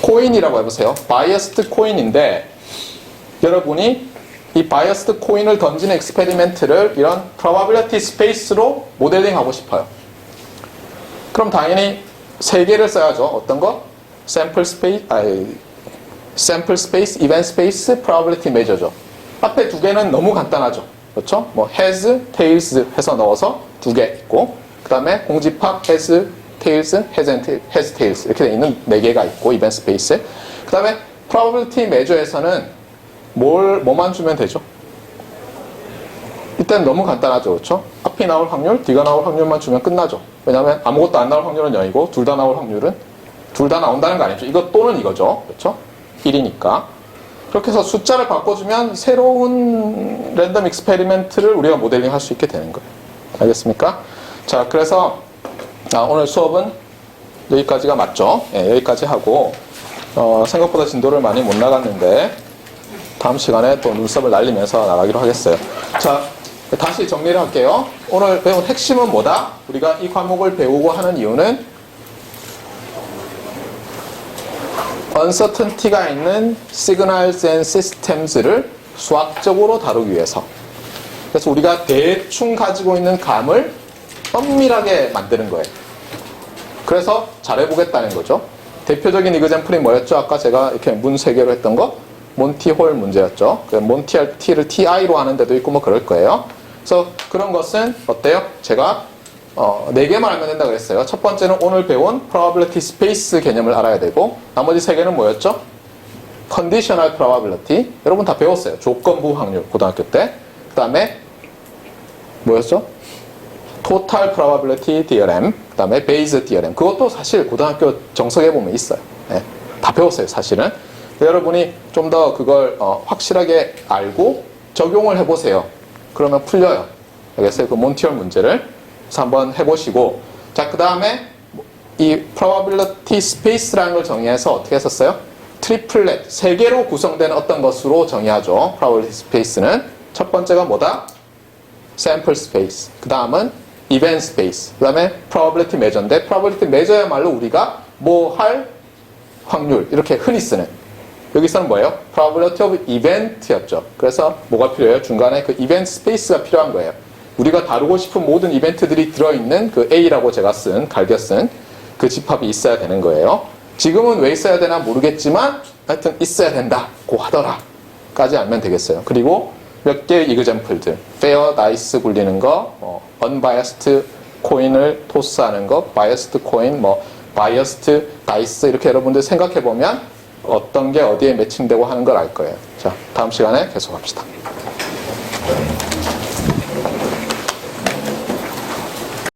코인이라고 해보세요. 바이어스드 코인인데 여러분이 이 바이어스드 코인을 던지는 엑스페리멘트를 이런 probability space로 모델링 하고 싶어요. 그럼 당연히 3개를 써야죠. 어떤 거? sample space, event space, probability measure죠. 앞에 2개는 너무 간단하죠. 그렇죠? 뭐 heads, tails 해서 넣어서 2개 있고 그 다음에 공집합, has, tails, has tails 이렇게 돼 있는 4개가 있고 이벤트 스페이스에. 그 다음에 probability measure에서는 뭐만 주면 되죠? 이때는 너무 간단하죠. 그렇죠? 앞이 나올 확률, 뒤가 나올 확률만 주면 끝나죠. 왜냐하면 아무것도 안 나올 확률은 0이고 둘 다 나올 확률은 둘 다 나온다는 거 아니죠. 이것 또는 이거죠. 그렇죠? 1이니까. 그렇게 해서 숫자를 바꿔주면 새로운 랜덤 익스페리멘트를 우리가 모델링 할 수 있게 되는 거예요. 알겠습니까? 자, 그래서 오늘 수업은 여기까지가 맞죠? 예, 여기까지 하고 생각보다 진도를 많이 못 나갔는데 다음 시간에 또 눈썹을 날리면서 나가기로 하겠어요. 자, 다시 정리를 할게요. 오늘 배운 핵심은 뭐다? 우리가 이 과목을 배우고 하는 이유는 uncertainty가 있는 signals and systems를 수학적으로 다루기 위해서. 그래서 우리가 대충 가지고 있는 감을 엄밀하게 만드는 거예요. 그래서 잘해보겠다는 거죠. 대표적인 이그젬플이 뭐였죠? 아까 제가 이렇게 문 3개로 했던 거? 몬티홀 문제였죠. 몬티할 t를 ti로 하는 데도 있고 뭐 그럴 거예요. 그래서 그런 것은 어때요? 제가 4개만 알면 된다 그랬어요. 첫 번째는 오늘 배운 probability space 개념을 알아야 되고 나머지 3개는 뭐였죠? conditional probability. 여러분 다 배웠어요. 조건부 확률 고등학교 때. 그 다음에 뭐였죠? total probability theorem. 그 다음에 Bayes theorem. 그것도 사실 고등학교 정석에 보면 있어요. 네, 다 배웠어요 사실은. 여러분이 좀 더 그걸 확실하게 알고 적용을 해보세요. 그러면 풀려요. 알겠어요? 그 몬티올 문제를. 그래서 한번 해보시고, 자, 그 다음에 이 probability space라는 걸 정의해서 어떻게 했었어요? 트리플렛, 3개로 구성된 어떤 것으로 정의하죠. probability space는. 첫 번째가 뭐다? sample space. 그 다음은 event space. 그 다음에 probability measure인데, probability measure야말로 우리가 뭐 할 확률, 이렇게 흔히 쓰는. 여기서는 뭐예요? probability of event였죠. 그래서 뭐가 필요해요? 중간에 그 event space가 필요한 거예요. 우리가 다루고 싶은 모든 이벤트들이 들어있는 그 A라고 제가 갈겨 쓴 그 집합이 있어야 되는 거예요. 지금은 왜 있어야 되나 모르겠지만 하여튼 있어야 된다고 하더라 까지 알면 되겠어요. 그리고 몇 개의 이그젬플들, fair dice 굴리는 거, unbiased 코인을 토스하는 거, biased 코인, biased dice 이렇게 여러분들 생각해보면 어떤 게 어디에 매칭되고 하는 걸 알 거예요. 자, 다음 시간에 계속합시다.